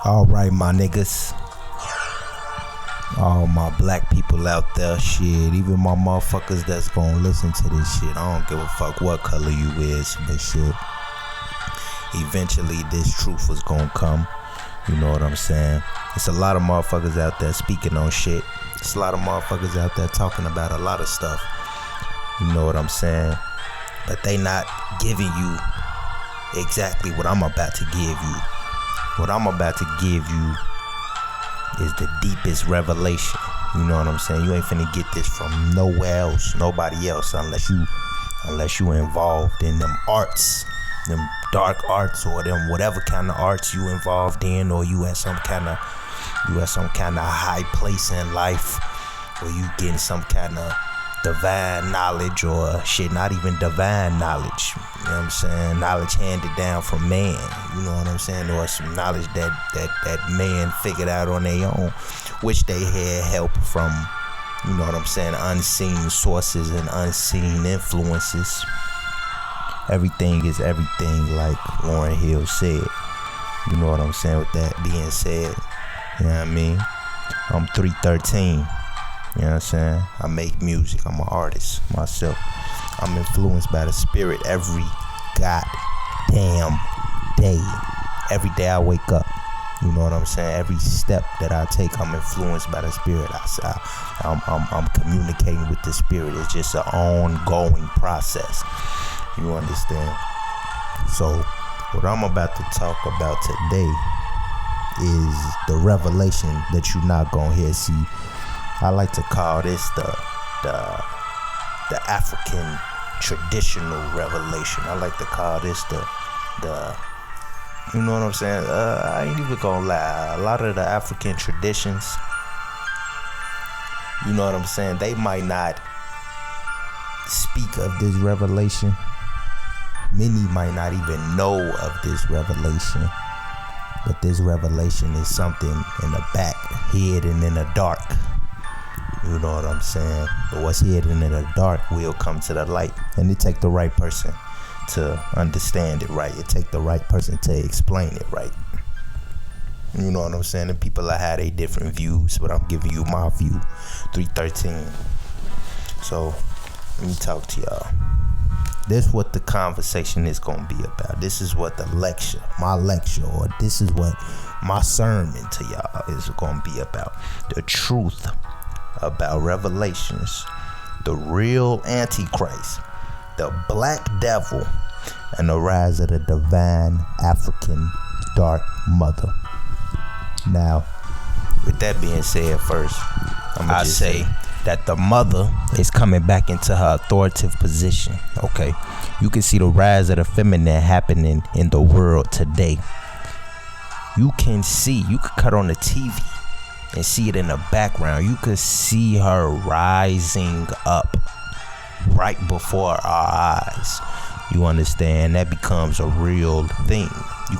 Alright, my niggas. All my black people out there, shit. Even my motherfuckers that's gonna listen to this shit. I don't give a fuck what color you is, but shit. Eventually, this truth was gonna come. You know what I'm saying? It's a lot of motherfuckers out there speaking on shit. It's a lot of motherfuckers out there talking about a lot of stuff. You know what I'm saying? But they not giving you exactly what I'm about to give you. What I'm about to give you is the deepest revelation. You know what I'm saying? You ain't finna get this from nowhere else, nobody else, unless you involved in them arts, them dark arts, or them whatever kind of arts you involved in, or you at some kind of high place in life, or you getting some kind of divine knowledge, or shit, not even divine knowledge. You know what I'm saying? Knowledge handed down from man. You know what I'm saying? Or some knowledge that man figured out on their own, which they had help from, you know what I'm saying, unseen sources and unseen influences. Everything is everything, like Lauren Hill said. You know what I'm saying? With that being said, you know what I mean? I'm 313. You know what I'm saying? I make music. I'm an artist myself. I'm influenced by the spirit every goddamn day. Every day I wake up. You know what I'm saying? Every step that I take, I'm influenced by the spirit. I'm communicating with the spirit. It's just an ongoing process. You understand? So what I'm about to talk about today is the revelation that you're not gonna hear. See, I like to call this the African traditional revelation. I like to call this the you know what I'm saying? I ain't even gonna lie. A lot of the African traditions, you know what I'm saying, they might not speak of this revelation. Many might not even know of this revelation. But this revelation is something in the back, hidden in the dark. You know what I'm saying? But what's hidden in the dark will come to the light. And it take the right person to understand it right. It take the right person to explain it right. You know what I'm saying? And people have had their different views, but I'm giving you my view. 313. So, let me talk to y'all. This is what the conversation is going to be about. This is what my lecture, or this is what my sermon to y'all is going to be about. The truth about Revelations, the real Antichrist, the black devil, and the rise of the divine African dark mother. Now, with that being said, first, I say that the mother is coming back into her authoritative position. Okay, you can see the rise of the feminine happening in the world today. You can cut on the TV and see it in the background. You could see her rising up right before our eyes. You understand? That becomes a real thing. You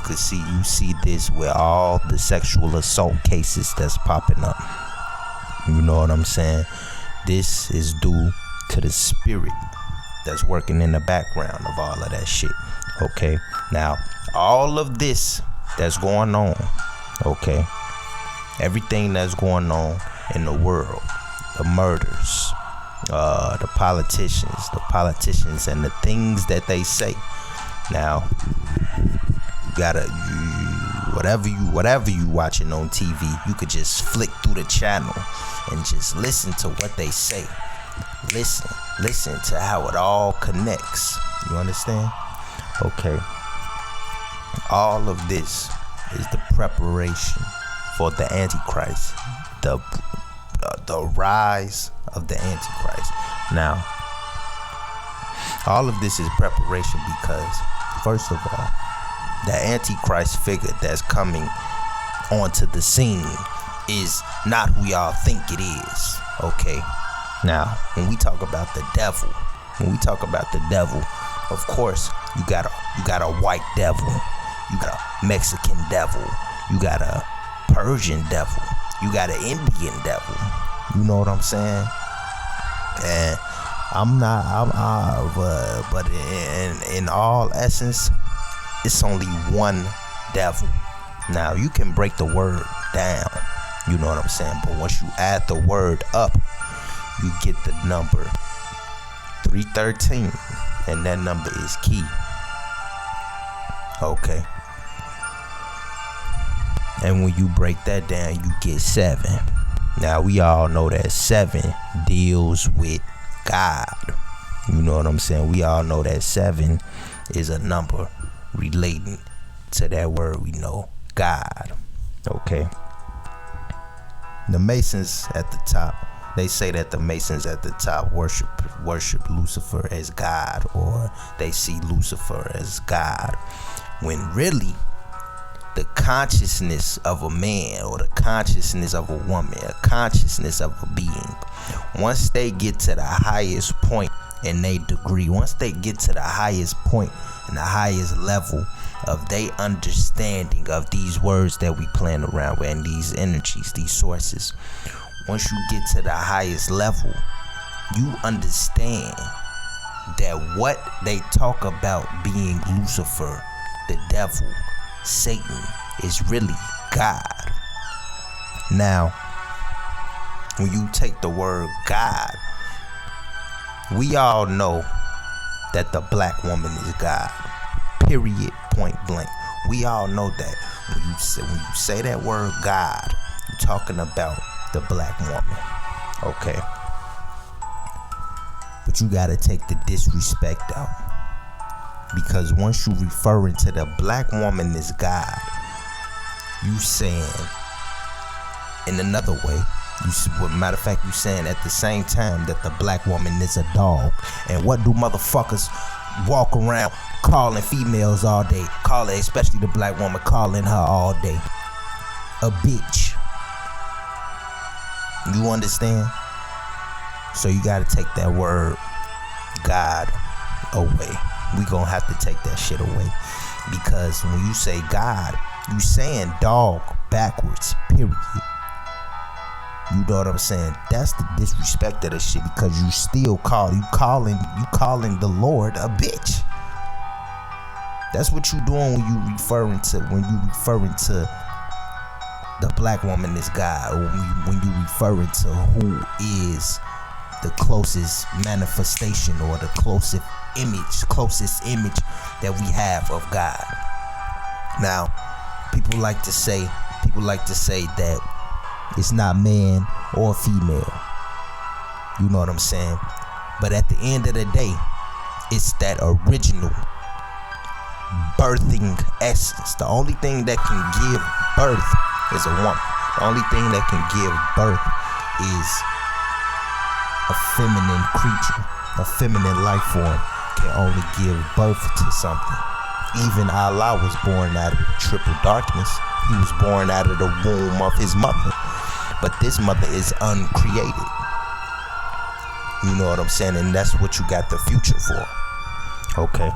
see this with all the sexual assault cases that's popping up. You know what I'm saying? This is due to the spirit that's working in the background of all of that shit. Okay? Now, all of this that's going on, okay? Everything that's going on in the world, the murders, the politicians and the things that they say. Now, whatever you watching on TV, you could just flick through the channel and just listen to what they say. Listen to how it all connects. You understand? Okay. All of this is the preparation for the Antichrist, the rise of the Antichrist. Now, all of this is preparation because, first of all, the Antichrist figure that's coming onto the scene is not who y'all think it is. Okay. Now, when we talk about the devil, of course, you got a white devil, you got a Mexican devil, you got a Persian devil, you got an Indian devil. You know what I'm saying? And but in all essence, it's only one devil. Now, you can break the word down, you know what I'm saying? But once you add the word up, you get the number 313, and that number is key. Okay. And when you break that down, you get 7. Now, we all know that 7 deals with God. You know what I'm saying? We all know that 7 is a number relating to that word we know, God. Okay. The Masons at the top, they say that the Masons at the top worship Lucifer as God, or they see Lucifer as God, when really the consciousness of a man or the consciousness of a woman, a consciousness of a being, once they get to the highest point in their degree, once they get to the highest point and the highest level of their understanding of these words that we playing around with and these energies, these sources, once you get to the highest level, you understand that what they talk about being Lucifer, the devil, Satan, is really God. Now, when you take the word God, we all know that the black woman is God. Period. Point blank. We all know that. When you say that word God, you're talking about the black woman. Okay. But you gotta take the disrespect out. Because once you referring to the black woman as God, you saying in another way, matter of fact, you saying at the same time that the black woman is a dog. And what do motherfuckers walk around calling females all day, especially the black woman, calling her all day a bitch? You understand? So you gotta take that word God away. We gonna have to take that shit away, because when you say God, you saying dog backwards, period. You know what I'm saying? That's the disrespect of this shit, because you still calling the Lord a bitch. That's what you doing when you referring to the black woman as God, or when you referring to who is the closest manifestation or the closest image that we have of God. Now, people like to say that it's not man or female. You know what I'm saying? But at the end of the day, it's that original birthing essence. The only thing that can give birth is a woman. The only thing that can give birth is a feminine creature. A feminine life form can only give birth to something. Even Allah was born out of the triple darkness. He was born out of the womb of his mother. But this mother is uncreated. You know what I'm saying? And that's what you got the future for. Okay.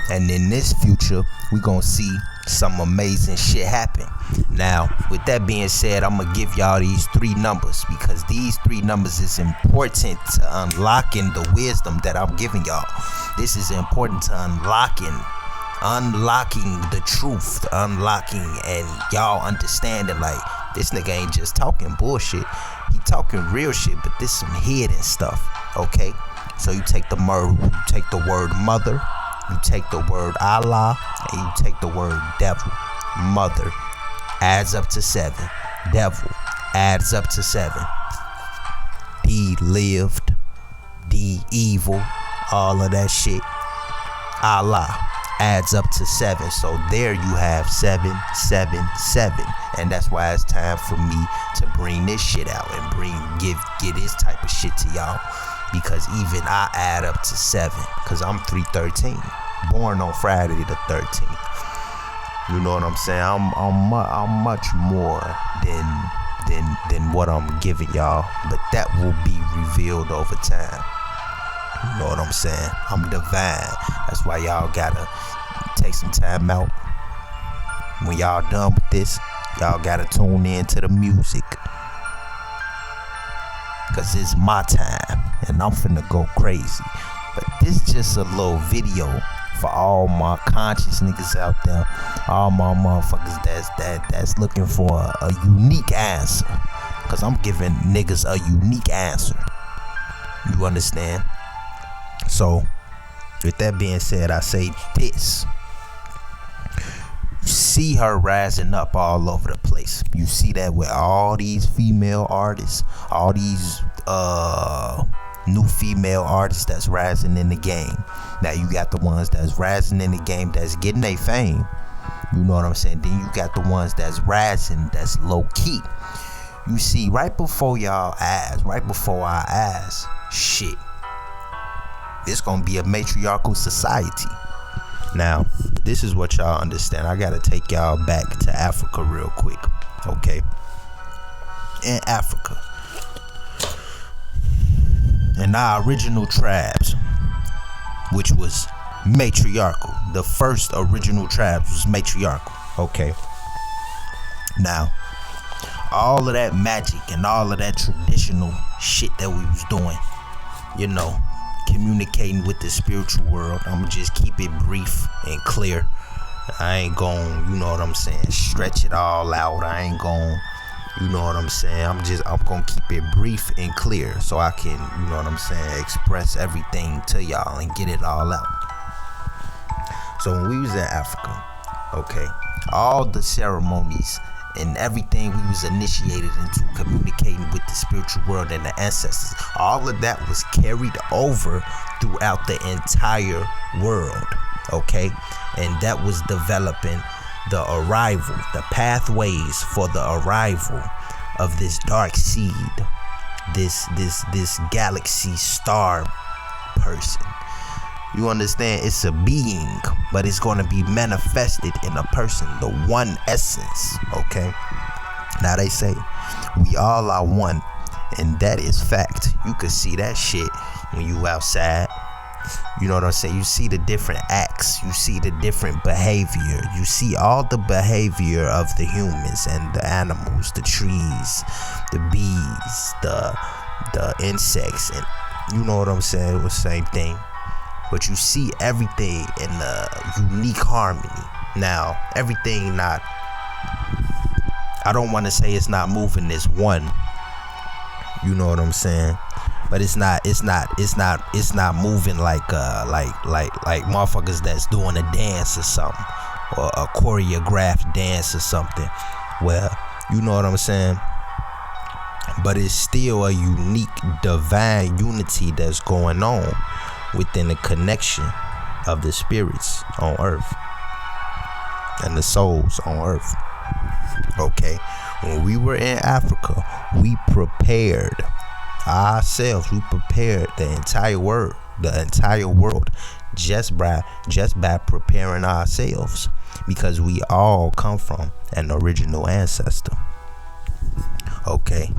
And in this future, we gonna see some amazing shit happen. Now, with that being said, I'm gonna give y'all these 3 numbers, because these 3 numbers is important to unlocking the wisdom that I'm giving y'all. This is important to unlocking the truth, unlocking, and y'all understanding, like, this nigga ain't just talking bullshit. He talking real shit, but this some hidden stuff. Okay? So you take the word mother, you take the word Allah, and you take the word devil. Mother adds up to 7. Devil adds up to 7. D lived, D evil, all of that shit. Allah adds up to 7. So there you have 7, 7, 7. And that's why it's time for me to bring this shit out and give this type of shit to y'all. Because even I add up to 7. Because I'm 313. Born on Friday the 13th. You know what I'm saying? I'm much more than what I'm giving y'all. But that will be revealed over time. You know what I'm saying? I'm divine. That's why y'all gotta take some time out. When y'all done with this, y'all gotta tune in to the music. Cause it's my time and I'm finna go crazy. But this just a little video For all my conscious niggas out there, all my motherfuckers that's looking for a unique answer, cause I'm giving niggas a unique answer. You understand? So, with that being said, I say this. You see her rising up all over the place. You see that with all these female artists, all these new female artists that's rising in the game. Now you got the ones that's rising in the game that's getting their fame. You know what I'm saying? Then you got the ones that's rising that's low key. You see, right before y'all eyes, right before our eyes, shit, it's gonna be a matriarchal society. Now, this is what y'all understand. I gotta take y'all back to Africa real quick, okay? In Africa, in our original tribes, which was matriarchal, the first original tribes was matriarchal, okay? Now, all of that magic and all of that traditional shit that we was doing, you know, communicating with the spiritual world. I'ma just keep it brief and clear. I ain't gon', you know what I'm saying, stretch it all out. I ain't gon', you know what I'm saying, I'm gonna keep it brief and clear so I can, you know what I'm saying, express everything to y'all and get it all out. So when we was in Africa, okay, all the ceremonies and everything we was initiated into communicating with the spiritual world and the ancestors, all of that was carried over throughout the entire world, okay? And that was developing the arrival, the pathways for the arrival of this dark seed, this galaxy star person. You understand? It's a being, but it's going to be manifested in a person, the one essence, okay? Now they say we all are one, and that is fact. You can see that shit when you outside. You know what I'm saying? You see the different acts, you see the different behavior, you see all the behavior of the humans and the animals, the trees, the bees, the insects, and you know what I'm saying? It was the same thing. But you see everything in a unique harmony. Now, everything not, I don't want to say it's not moving as one. You know what I'm saying? But it's not moving like motherfuckers that's doing a dance or something, or a choreographed dance or something. Well, you know what I'm saying? But it's still a unique divine unity that's going on within the connection of the spirits on earth and the souls on earth. Okay, when we were in Africa, we prepared ourselves, we prepared the entire world just by preparing ourselves, because we all come from an original ancestor. Okay,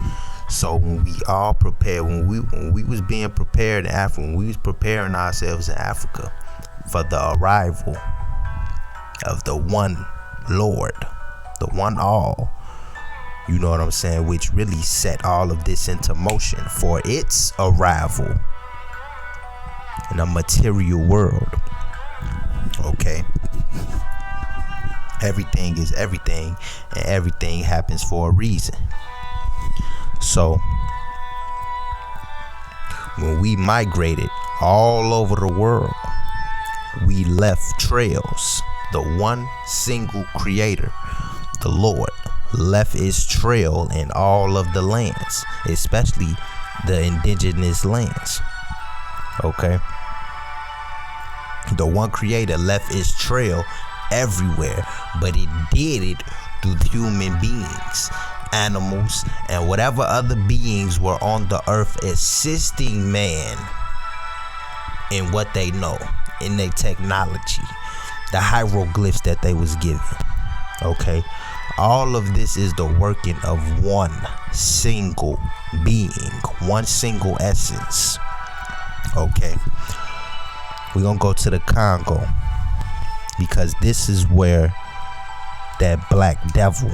so when we all prepared, when we was being prepared in Africa, when we was preparing ourselves in Africa for the arrival of the one Lord, the one all, you know what I'm saying, which really set all of this into motion for its arrival in a material world. Okay, everything is everything, and everything happens for a reason. So when we migrated all over the world, we left trails. The one single creator, the Lord, left its trail in all of the lands, especially the indigenous lands. Okay, the one creator left its trail everywhere, but it did it through human beings, animals, and whatever other beings were on the earth assisting man in what they know, in their technology, the hieroglyphs that they was given. Okay, all of this is the working of one single being, one single essence. Okay, we're gonna go to the Congo, because this is where that black devil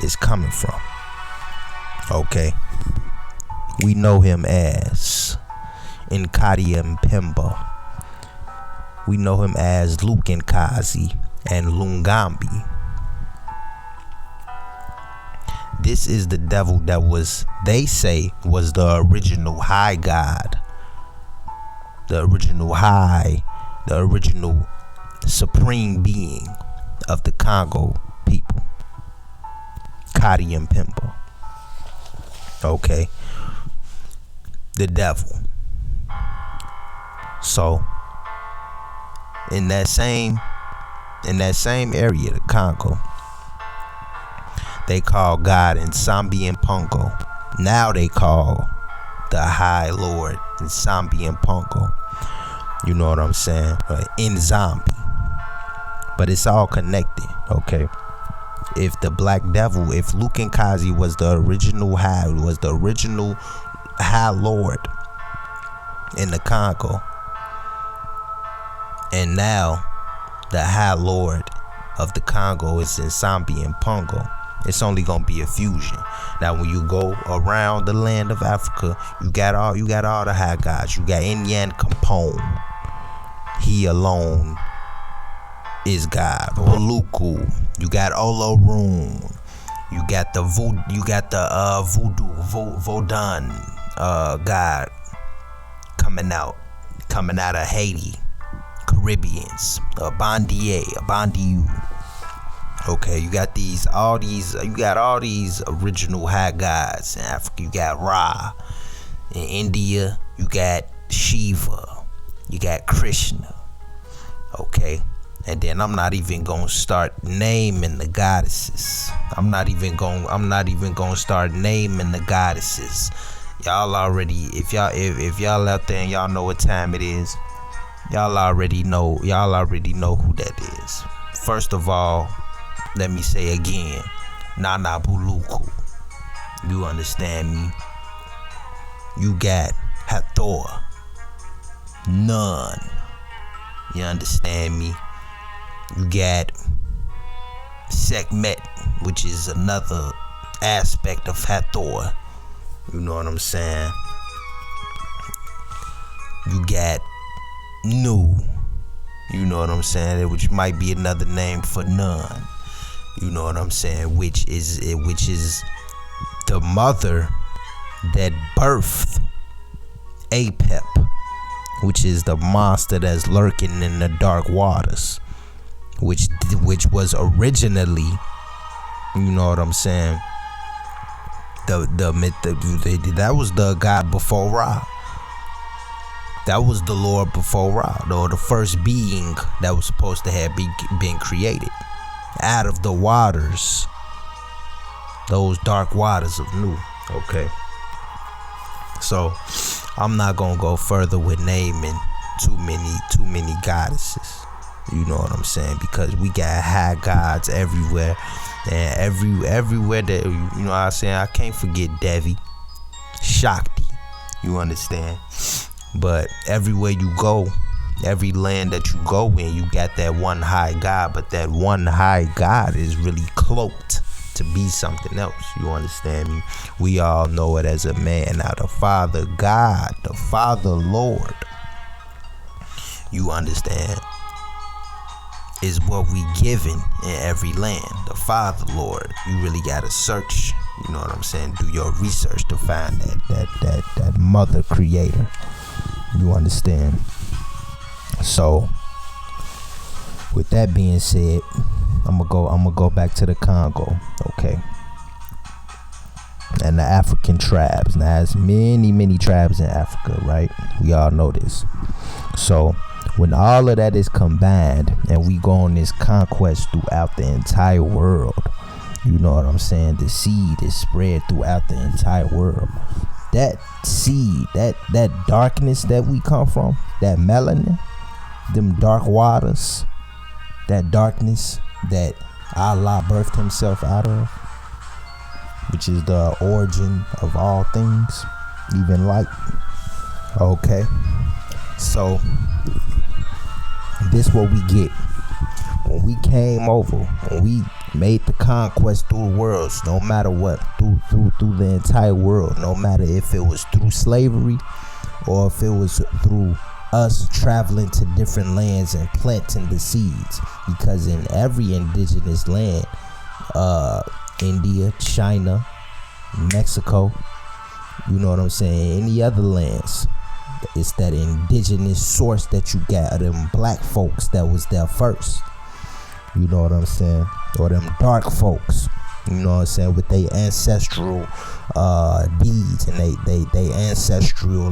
is coming from. Okay, we know him as Nkadi Mpemba, We know him as Lukinkazi and Lungambi. This is the devil that they say was the original high god, the original supreme being of the Congo people, Kadi and Pimpa. Okay, the devil. So in that same area, the Congo, they call God Nsambi and Pongo. Now they call the High Lord Nsambi and Pongo. You know what I'm saying? In zombie. But it's all connected, okay? If the Black Devil, if Lukinkazi was the original High Lord in the Congo, and now the High Lord of the Congo is Nsambi and Pongo, it's only gonna be a fusion. Now, when you go around the land of Africa, you got all the high gods. You got Inyan Kampong. He alone is God. Oluku. You got Olorun. You got the voodoo. Vodun God coming out of Haiti, Caribbeans. Bandiu. Okay, you got all these original high gods in Africa. You got Ra. In India, you got Shiva. You got Krishna. Okay, and then I'm not even gonna start naming the goddesses. I'm not even gonna start naming the goddesses. Y'all already, if y'all out there and y'all know what time it is, y'all already know who that is. First of all, let me say again, Nana Buluku. You understand me? You got Hathor. None. You understand me? You got Sekhmet, which is another aspect of Hathor. You know what I'm saying? You got Nu. You know what I'm saying? Which might be another name for none. You know what I'm saying? Which is the mother that birthed Apep, which is the monster that's lurking in the dark waters, which was originally, you know what I'm saying, that was the god before Ra. That was the Lord before Ra, or the first being that was supposed to have been created out of the waters, those dark waters of Nu. Okay, so I'm not gonna go further with naming too many goddesses. You know what I'm saying? Because we got high gods everywhere, and everywhere that, you know what I'm saying, I can't forget Devi, Shakti. You understand? But everywhere you go, every land that you go in, you got that one high god, but that one high god is really cloaked to be something else. You understand me? We all know it as a man. Now the Father God, the Father Lord, you understand, is what we given in every land. The Father Lord. You really gotta search, you know what I'm saying, do your research to find that mother creator. You understand? So with that being said, I'm gonna go back to the Congo, okay? And the African tribes. Now there's many tribes in Africa, right? We all know this. So when all of that is combined and we go on this conquest throughout the entire world, you know what I'm saying, the seed is spread throughout the entire world. That seed, that darkness that we come from, that melanin, them dark waters, that darkness that Allah birthed himself out of, which is the origin of all things, even light. Okay, so this what we get when we came over, when we made the conquest through the worlds, no matter what, through the entire world, no matter if it was through slavery or if it was through us traveling to different lands and planting the seeds, because in every indigenous land, India, China, Mexico, you know what I'm saying, any other lands, it's that indigenous source that you got of them black folks that was there first, you know what I'm saying, or them dark folks, you know what I'm saying, with their ancestral deeds and they ancestral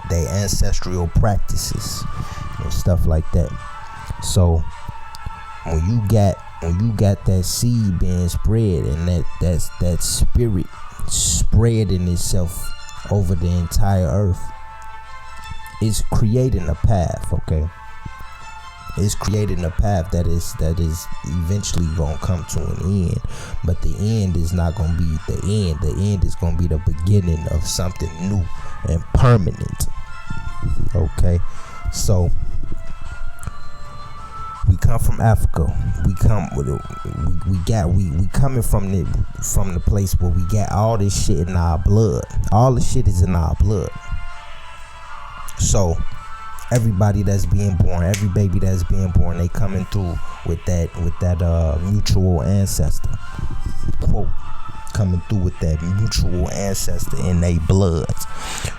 they ancestral practices and stuff like that. So when you got that seed being spread and that spirit spreading itself over the entire earth, it's creating a path, okay? It's creating a path that is eventually gonna come to an end, but the end is not gonna be the end. The end is gonna be the beginning of something new and permanent. Okay, so we come from Africa. We coming from the place where we got all this shit in our blood. All the shit is in our blood. So everybody that's being born, every baby that's being born, they coming through with that mutual ancestor. Quote, coming through with that mutual ancestor in their bloods,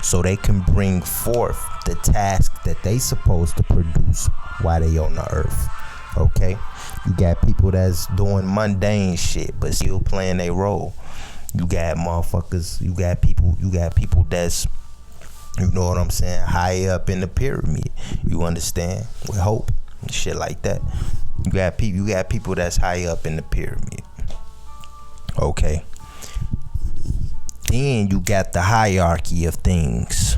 so they can bring forth the task that they supposed to produce while they on the earth. Okay, you got people that's doing mundane shit but still playing their role. You got motherfuckers. You got people that's, you know what I'm saying, high up in the pyramid. You understand? With hope and shit like that. You got people that's high up in the pyramid. Okay. Then you got the hierarchy of things.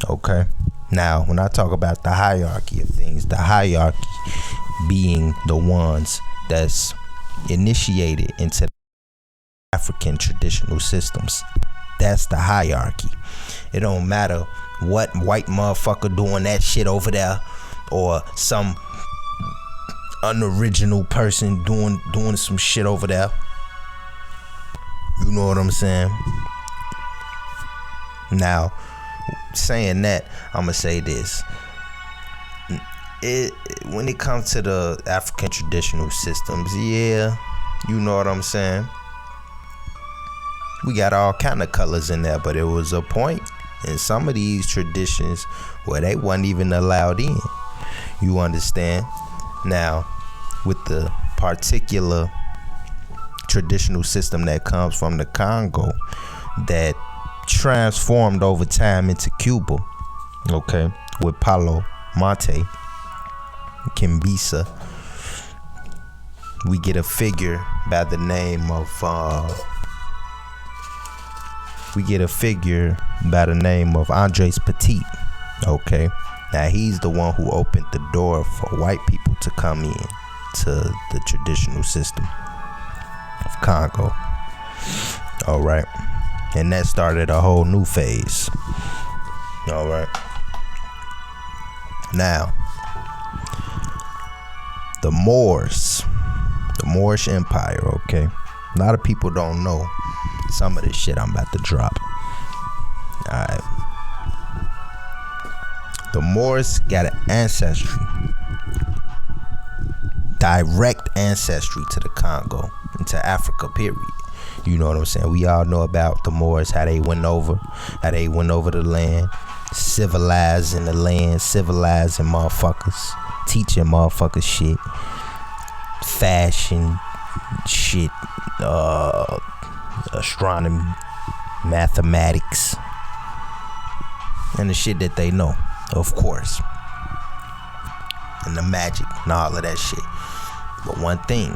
Okay. Now, when I talk about the hierarchy of things, the hierarchy being the ones that's initiated into African traditional systems. That's the hierarchy. It don't matter what white motherfucker doing that shit over there, or some unoriginal person doing some shit over there. You know what I'm saying? Now, saying that, I'ma say this. When it comes to the African traditional systems, yeah, you know what I'm saying, we got all kind of colors in there, but it was a point in some of these traditions where they wasn't even allowed in. You understand? Now, with the particular traditional system that comes from the Congo that transformed over time into Cuba, okay, with Palo Mate, Kimbisa, we get a figure by the name of Andres Petit. Okay, now he's the one who opened the door for white people to come in to the traditional system of Congo. All right, and that started a whole new phase. All right, now the Moorish Empire. Okay, a lot of people don't know some of this shit I'm about to drop. Alright. The Moors got an ancestry, direct ancestry to the Congo and to Africa, period. You know what I'm saying? We all know about the Moors, how they went over the land, civilizing the land, civilizing motherfuckers, teaching motherfuckers shit, fashion shit, astronomy, mathematics, and the shit that they know, of course, and the magic and all of that shit. But one thing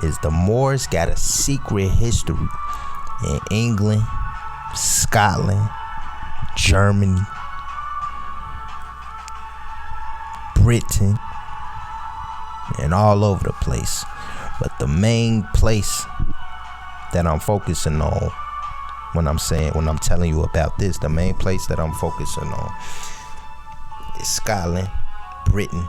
is, the Moors got a secret history in England, Scotland, Germany, Britain, and all over the place. But the main place that I'm focusing on when I'm telling you about this, the main place that I'm focusing on is Scotland, Britain,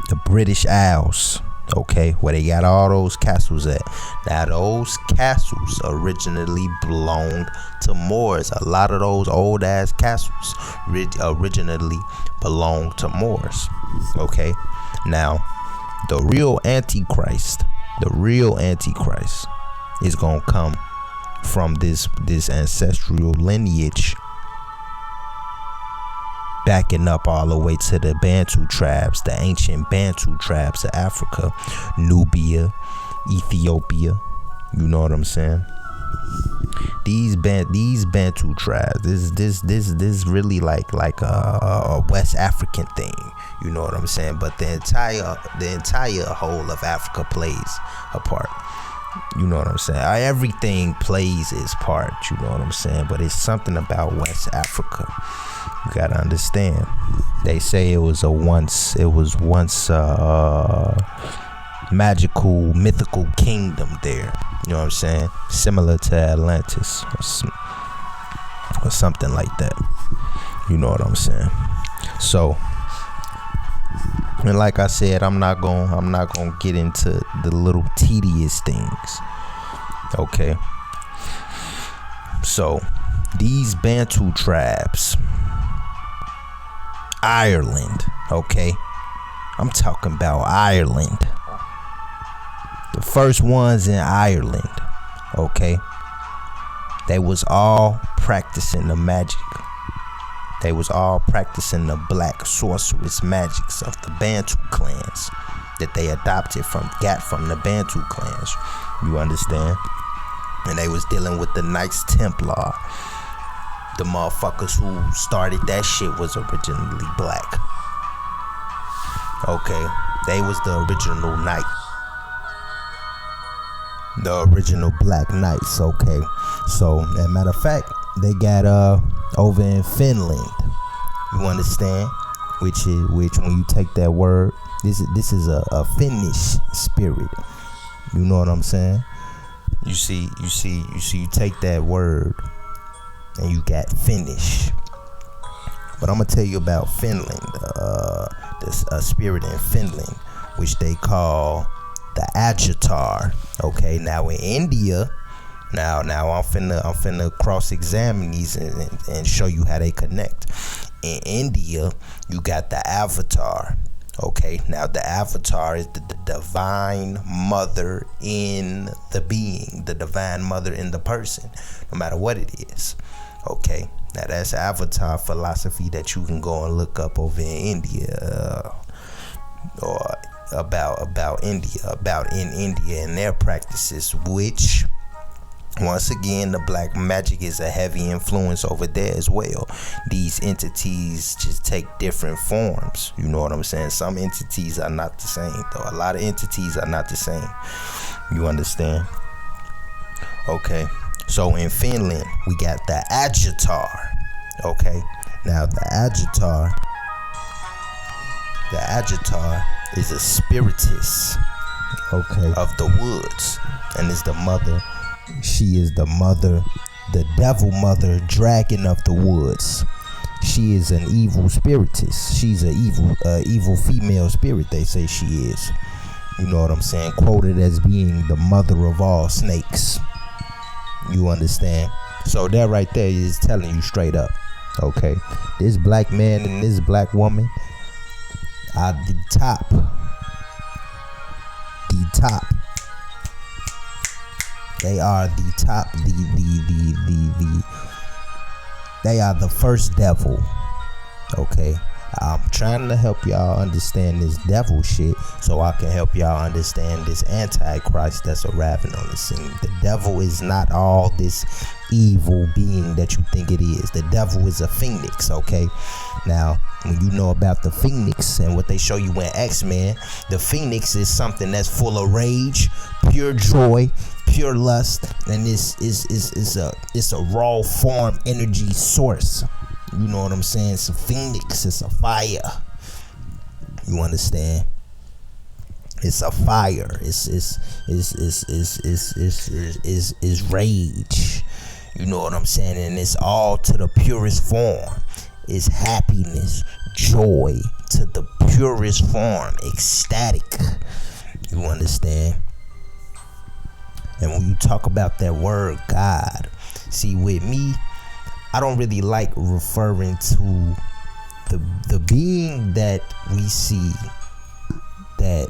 the British Isles. okay, where they got all those castles at. Now those castles originally belonged to Moors. A lot of those old ass castles originally belonged to Moors. Okay, now the real Antichrist is gonna come from this ancestral lineage, backing up all the way to the Bantu tribes, the ancient Bantu tribes of Africa, Nubia, Ethiopia. You know what I'm saying? These Bantu tribes, this really like a West African thing. You know what I'm saying? But the entire whole of Africa plays a part. You know what I'm saying? Everything plays its part. You know what I'm saying? But it's something about West Africa. You gotta understand. They say it was once magical, mythical kingdom there. You know what I'm saying? Similar to Atlantis or something like that. You know what I'm saying? So, and like I said, I'm not gonna get into the little tedious things. Okay. So, these Bantu tribes, Ireland, okay? I'm talking about Ireland. The first ones in Ireland, okay? They was all practicing the magic. They was all practicing the black sorceress magics of the Bantu clans that they got from the Bantu clans. You understand? And they was dealing with the Knights Templar. The motherfuckers who started that shit was originally black. Okay, they was the original knight. The original black knights, okay. So, as a matter of fact, they got over in Finland. You understand? Which when you take that word, this is a Finnish spirit. You know what I'm saying? You see, you take that word and you got Finnish. But I'm gonna tell you about Finland. There's a spirit in Finland which they call the Agitar. Okay, now in India, now I'm finna cross-examine these and show you how they connect. In India, you got the Avatar. Okay, now the Avatar is the divine mother in the being, the divine mother in the person, no matter what it is. Okay, now that's Avatar philosophy that you can go and look up over in India, or about in India and their practices, which once again the black magic is a heavy influence over there as well. These entities just take different forms. You know what I'm saying? Some entities are not the same, though. A lot of entities are not the same. You understand? Okay, so in Finland we got the Agitar. Okay, now the Agitar is a spiritist, okay, of the woods, and is the mother. She is the mother, the devil mother, dragon of the woods. She is an evil spiritist. She's an evil female spirit, they say she is. You know what I'm saying? Quoted as being the mother of all snakes. You understand? So that right there is telling you straight up, okay, this black man and this black woman are the top. They are the top. They are the first devil. Okay, I'm trying to help y'all understand this devil shit so I can help y'all understand this Antichrist that's arriving on the scene. The devil is not all this evil being that you think it is. The devil is a phoenix, okay? Now, when you know about the phoenix and what they show you in X-Men, the phoenix is something that's full of rage, pure joy, pure lust, and it's a raw form energy source. You know what I'm saying? It's a phoenix. It's a fire. You understand? It's a fire. It's rage. You know what I'm saying? And it's all to the purest form. It's happiness, joy to the purest form, ecstatic. You understand? And when you talk about that word God, see, with me, I don't really like referring to the being that we see that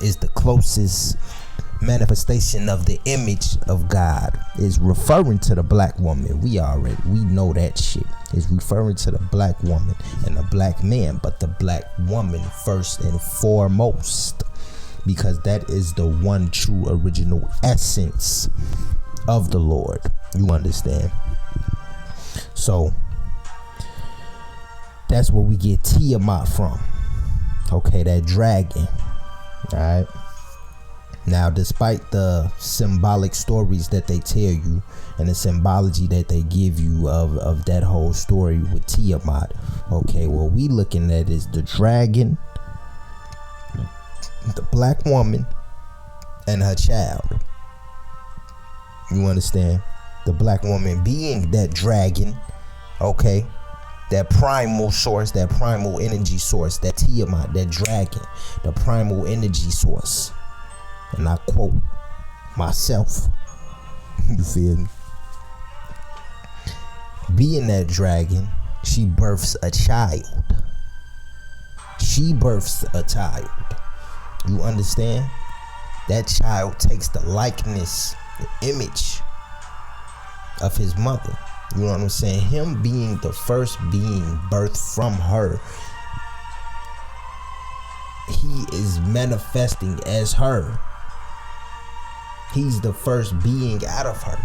is the closest manifestation of the image of God is referring to the black woman. We know that shit. Is referring to the black woman and the black man, but the black woman first and foremost, because that is the one true original essence of the Lord. You understand? So that's where we get Tiamat from. Okay, that dragon. Alright. Now, despite the symbolic stories that they tell you and the symbology that they give you of that whole story with Tiamat, okay, what we looking at is the dragon, the black woman, and her child. You understand? The black woman being that dragon, okay, that primal source, that primal energy source, that Tiamat, that dragon, the primal energy source. And I quote myself, you feel me? Being that dragon, she births a child. She births a child. You understand? That child takes the likeness, the image of his mother. You know what I'm saying? Him being the first being birthed from her, he is manifesting as her. He's the first being out of her.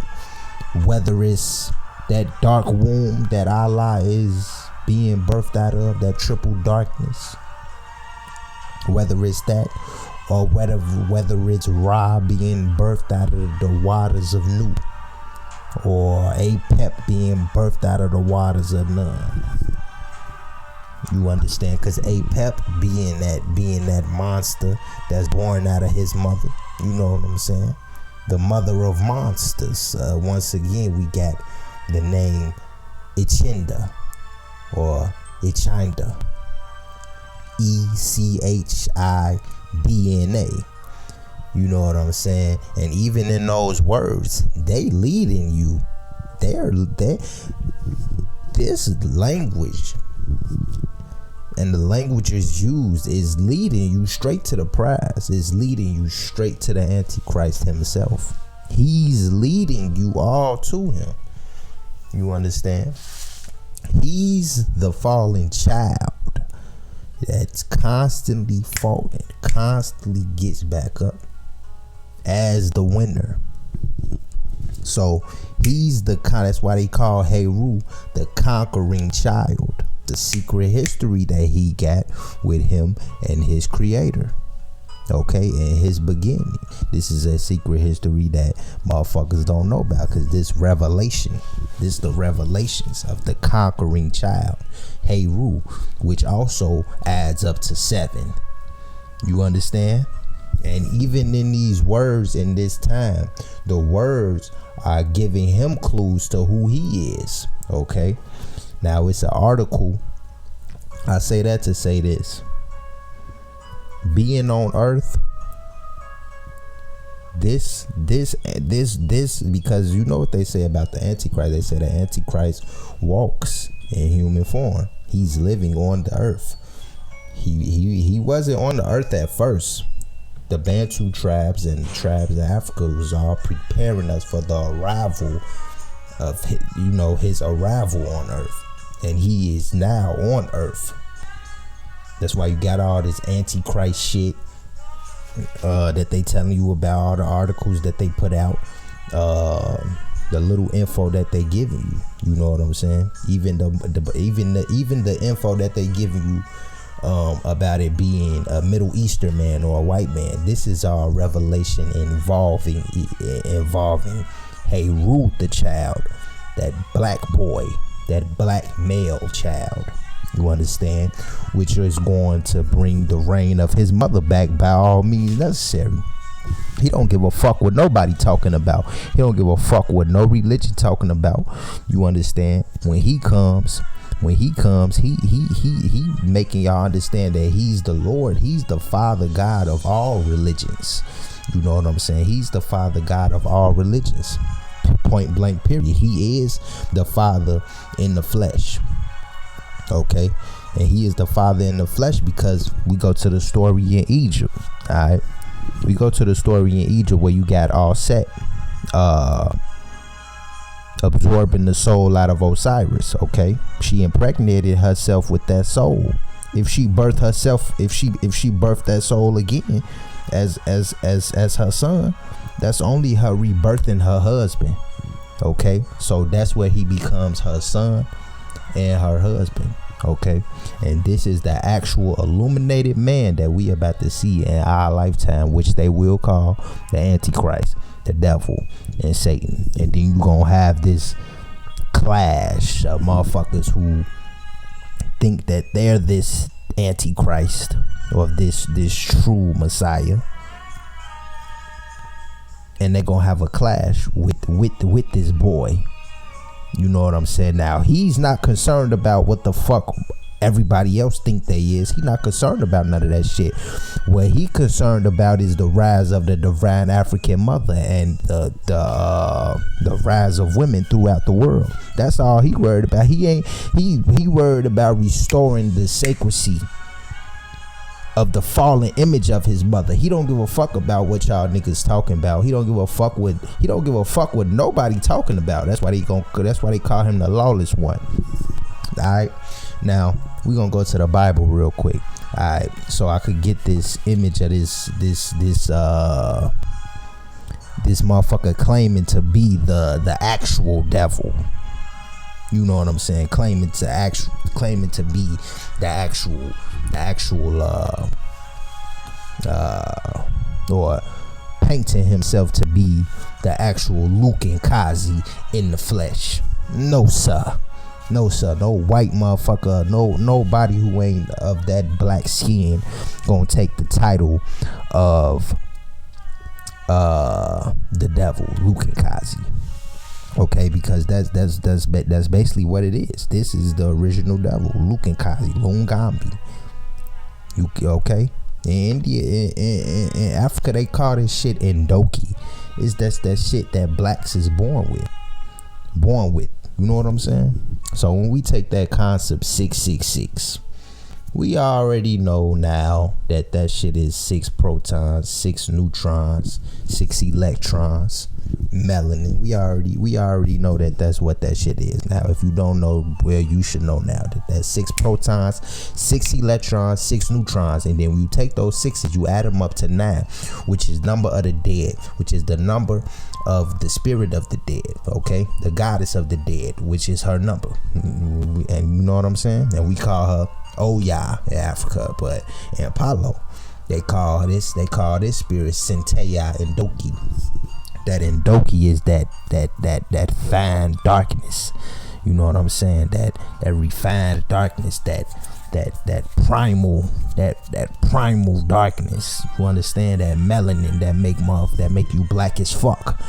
Whether it's that dark womb that Allah is being birthed out of, that triple darkness, whether it's that, or whether it's Ra being birthed out of the waters of Nu, or Apep being birthed out of the waters of Nun. You understand? Because Apep being that monster that's born out of his mother. You know what I'm saying? The mother of monsters. Once again, we got the name Echinda or Echinda. ECHIDNA. You know what I'm saying? And even in those words, they leading you. This language and the languages used is leading you straight to the prize. Is leading you straight to the Antichrist himself. He's leading you all to him. You understand? He's the fallen child that's constantly falling, constantly gets back up as the winner. So he's the that's why they call Heru the conquering child. The secret history that he got with him and his creator. Okay, in his beginning. This is a secret history that motherfuckers don't know about, because this is the revelations of the conquering child, Heru, which also adds up to 7. You understand? And even in these words in this time, the words are giving him clues to who he is. Okay. Now it's an article. I say that to say this. Being on earth, this because you know what they say about the Antichrist. They say the Antichrist walks in human form. He's living on the earth. He wasn't on the earth at first. The Bantu tribes and tribes of Africa was all preparing us for the arrival of his arrival on earth. And he is now on earth. That's why you got all this Antichrist shit that they telling you about, all the articles that they put out, the little info that they giving you. You know what I'm saying? Even the info that they giving you about it being a Middle Eastern man or a white man. This is all revelation involving Heru the child, that black boy, that black male child. You understand? Which is going to bring the reign of his mother back by all means necessary. He don't give a fuck what nobody talking about. He don't give a fuck what no religion talking about. You understand? When he comes, when he comes, he making y'all understand that he's the Lord. He's the Father God of all religions. You know what I'm saying? He's the Father God of all religions. Point blank period. He is the Father in the flesh. Okay, and he is the Father in the flesh because we go to the story in Egypt. All right, we go to the story in Egypt where you got all set absorbing the soul out of Osiris. Okay, she impregnated herself with that soul. If she birthed herself, if she birthed that soul again as her son, that's only her rebirthing her husband. Okay, so that's where he becomes her son and her husband. Okay, and this is the actual illuminated man that we about to see in our lifetime, which they will call the Antichrist, the devil, and Satan. And then you gonna have this clash of motherfuckers who think that they're this Antichrist or this true Messiah, and they're gonna have a clash with this boy. You know what I'm saying? Now, he's not concerned about what the fuck everybody else think they is. He not concerned about none of that shit. What he concerned about is the rise of the divine African mother and the rise of women throughout the world. That's all he worried about. He worried about restoring the sacredcy of the fallen image of his mother. He don't give a fuck about what y'all niggas talking about. He don't give a fuck what nobody talking about. That's why they call him the lawless one. Alright. Now we're gonna go to the Bible real quick. Alright, so I could get this image of this motherfucker claiming to be the actual devil. You know what I'm saying? Claiming to be the actual or painting himself to be the actual Luke and Kazi in the flesh. No sir. No white motherfucker, nobody who ain't of that black skin gonna take the title of the devil, Luke and Kazi. Okay, because that's basically what it is. This is the original devil, Luke and Kazi, Lungambi. Okay? In India, in Africa, they call this shit Ndoki. That's that shit that blacks is born with. You know what I'm saying? So when we take that concept 666, we already know now that shit is 6 protons, 6 neutrons, 6 electrons, melanin. We already know that's what that shit is. Now, if you don't know, well, you should know now that's 6 protons, 6 electrons, 6 neutrons, and then when you take those sixes, you add them up to 9, which is number of the dead, which is the number of the spirit of the dead. Okay, the goddess of the dead, which is her number, and you know what I'm saying. And we call her Oya in Africa, but in Apollo, they call this spirit Centeia Ndoki. That Ndoki is that fine darkness. You know what I'm saying? That refined darkness, that primal darkness. You understand? That melanin that make you black as fuck,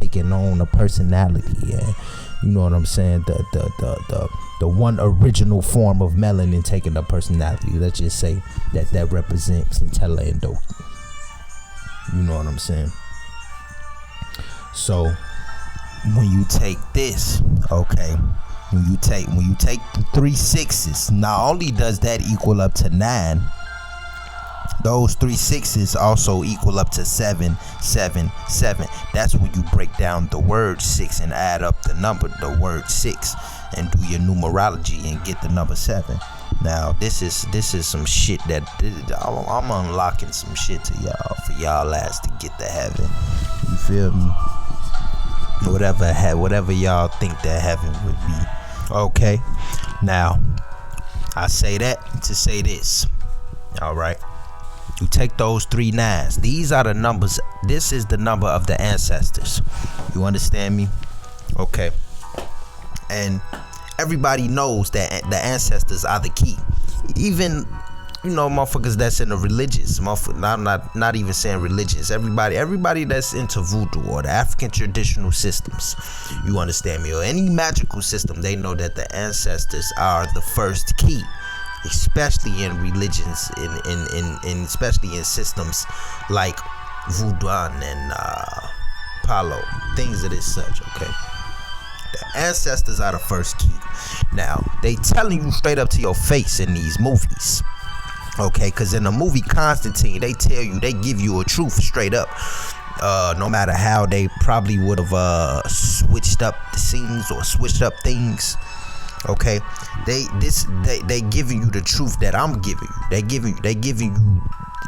taking on a personality. And you know what I'm saying? The one original form of melanin taking a personality. Let's just say that represents Centella Ndoki. You know what I'm saying? So when you take this, okay, when you take the 3 6s, not only does that equal up to 9, those 3 6s also equal up to 7, 7, 7. That's when you break down the word 6 and add up the word 6 and do your numerology and get the number 7. Now this is some shit that I'm unlocking some shit to y'all for y'all ass to get to heaven. You feel me? Whatever y'all think that heaven would be. Okay. Now I say that to say this. All right. You take those 3 9s. These are the numbers. This is the number of the ancestors. You understand me? Okay. And everybody knows that the ancestors are the key. Even motherfuckers that's in the religious, I'm not even saying religious. Everybody that's into voodoo or the African traditional systems, you understand me, or any magical system, they know that the ancestors are the first key, especially in religions, in especially in systems like voodoo and Palo, things of this such. Okay, the ancestors are the first key. Now they telling you straight up to your face in these movies. Okay, because in the movie Constantine, they give you a truth straight up. No matter how they probably would have switched up the scenes or switched up things. Okay, they giving you the truth that I'm giving you. They giving you,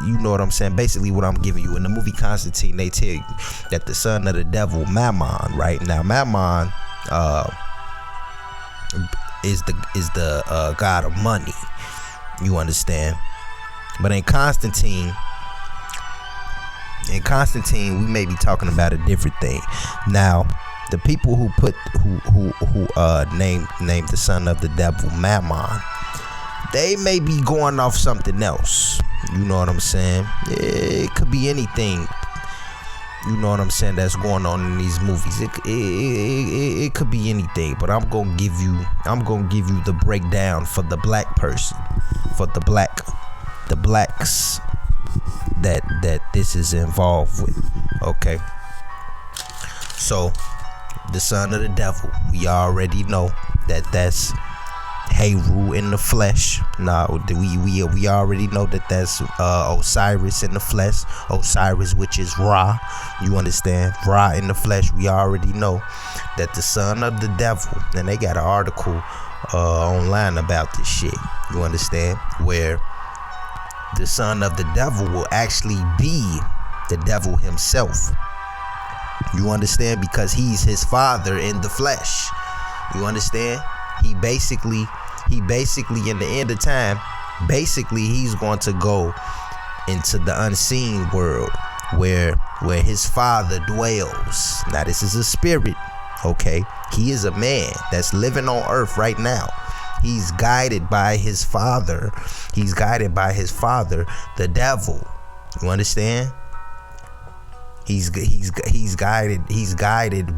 you know what I'm saying, basically what I'm giving you. In the movie Constantine, they tell you that the son of the devil, Mammon, right now, Mammon is the god of money. You understand? But in Constantine, we may be talking about a different thing. Now, the people who named the son of the devil Mammon, they may be going off something else. You know what I'm saying? It could be anything. You know what I'm saying? That's going on in these movies. It could be anything. But I'm gonna give you the breakdown for the black person, for the blacks that this is involved with. Okay, so the son of the devil, we already know that's Heru in the flesh. Now we already know that's Osiris in the flesh. Osiris, which is Ra. You understand? Ra in the flesh. We already know that the son of the devil, and they got an article online about this shit. You understand? Where the son of the devil will actually be the devil himself. You understand? Because he's his father in the flesh. You understand? He basically in the end of time, basically he's going to go into the unseen world where his father dwells. Now this is a spirit, okay? He is a man that's living on earth right now. He's guided by his father. He's guided by his father, the devil. You understand? He's guided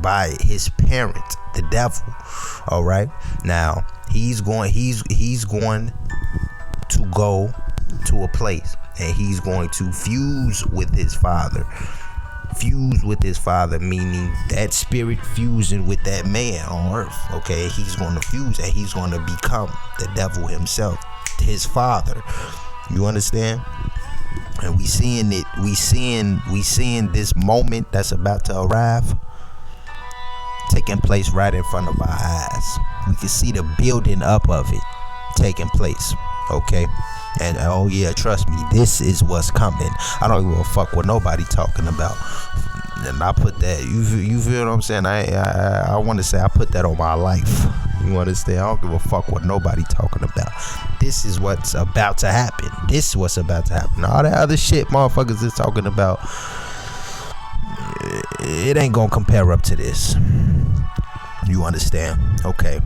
by his parent, the devil. All right. Now he's going to go to a place, and he's going to fuse with his father. Fuse with his father, meaning that spirit fusing with that man on earth. Okay, he's going to fuse, and he's going to become the devil himself, his father. You understand? And we seeing it. We seeing this moment that's about to arrive taking place right in front of our eyes. We can see the building up of it taking place. Okay. And oh yeah, trust me, this is what's coming. I don't give a fuck what nobody talking about. And I put that, you feel what I'm saying? I want to say I put that on my life. You understand? I don't give a fuck what nobody talking about. This is what's about to happen. This is what's about to happen. All that other shit motherfuckers is talking about, it ain't gonna compare up to this. You understand? Okay.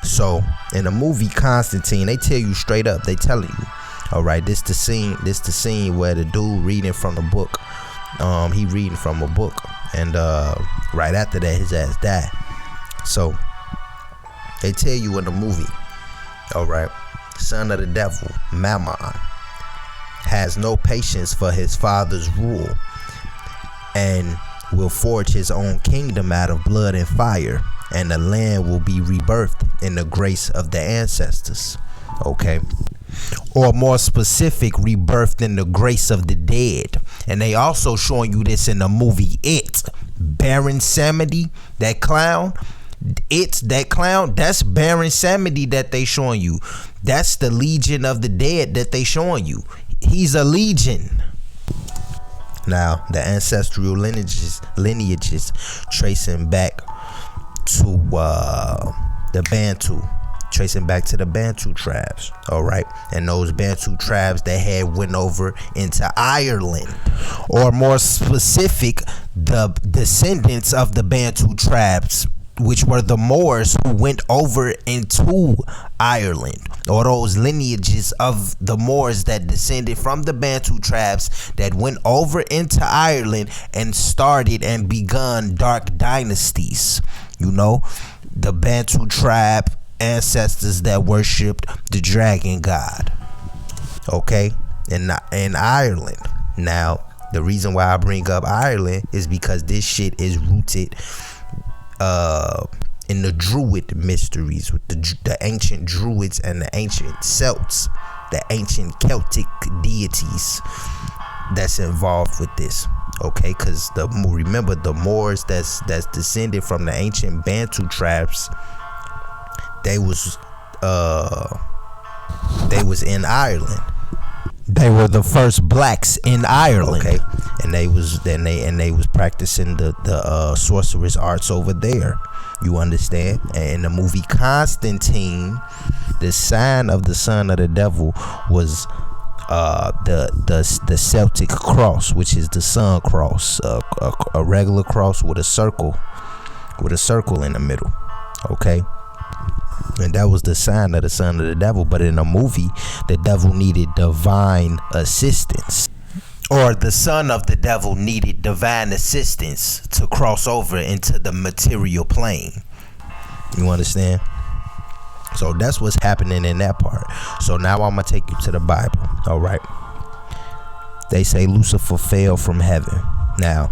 So in the movie Constantine, they tell you straight up, they telling you, all right, this the scene where the dude reading from the book. He reading from a book, and right after that his ass died. So they tell you in the movie, all right, son of the devil, Mammon, has no patience for his father's rule and will forge his own kingdom out of blood and fire, and the land will be rebirthed in the grace of the ancestors. Okay. Or more specific, rebirthed in the grace of the dead. And they also showing you this in the movie It. Baron Samedi, that clown. It's that clown. That's Baron Samedi that they showing you. That's the Legion of the Dead that they showing you. He's a legion. Now, the ancestral lineages tracing back to the Bantu. Tracing back to the Bantu tribes, all right, and those Bantu tribes that had went over into Ireland, or more specific, the descendants of the Bantu tribes which were the Moors who went over into Ireland, or those lineages of the Moors that descended from the Bantu tribes that went over into Ireland and started and begun dark dynasties. You know, the Bantu tribe ancestors that worshipped the dragon god, okay, in Ireland. Now, the reason why I bring up Ireland is because this shit is rooted in the Druid mysteries with the ancient Druids and the ancient Celts, the ancient Celtic deities that's involved with this. Okay, because remember the Moors that's descended from the ancient Bantu tribes, they was in Ireland. They were the first blacks in Ireland. Okay, and they was practicing the sorcerous arts over there. You understand? And in the movie Constantine, the sign of the son of the devil was the Celtic cross, which is the sun cross, a regular cross with a circle in the middle. Okay. And that was the sign of the son of the devil. But in a movie, the devil needed divine assistance, or the son of the devil needed divine assistance to cross over into the material plane. You understand? So that's what's happening in that part. So now I'm gonna take you to the Bible. All right. They say Lucifer fell from heaven. Now,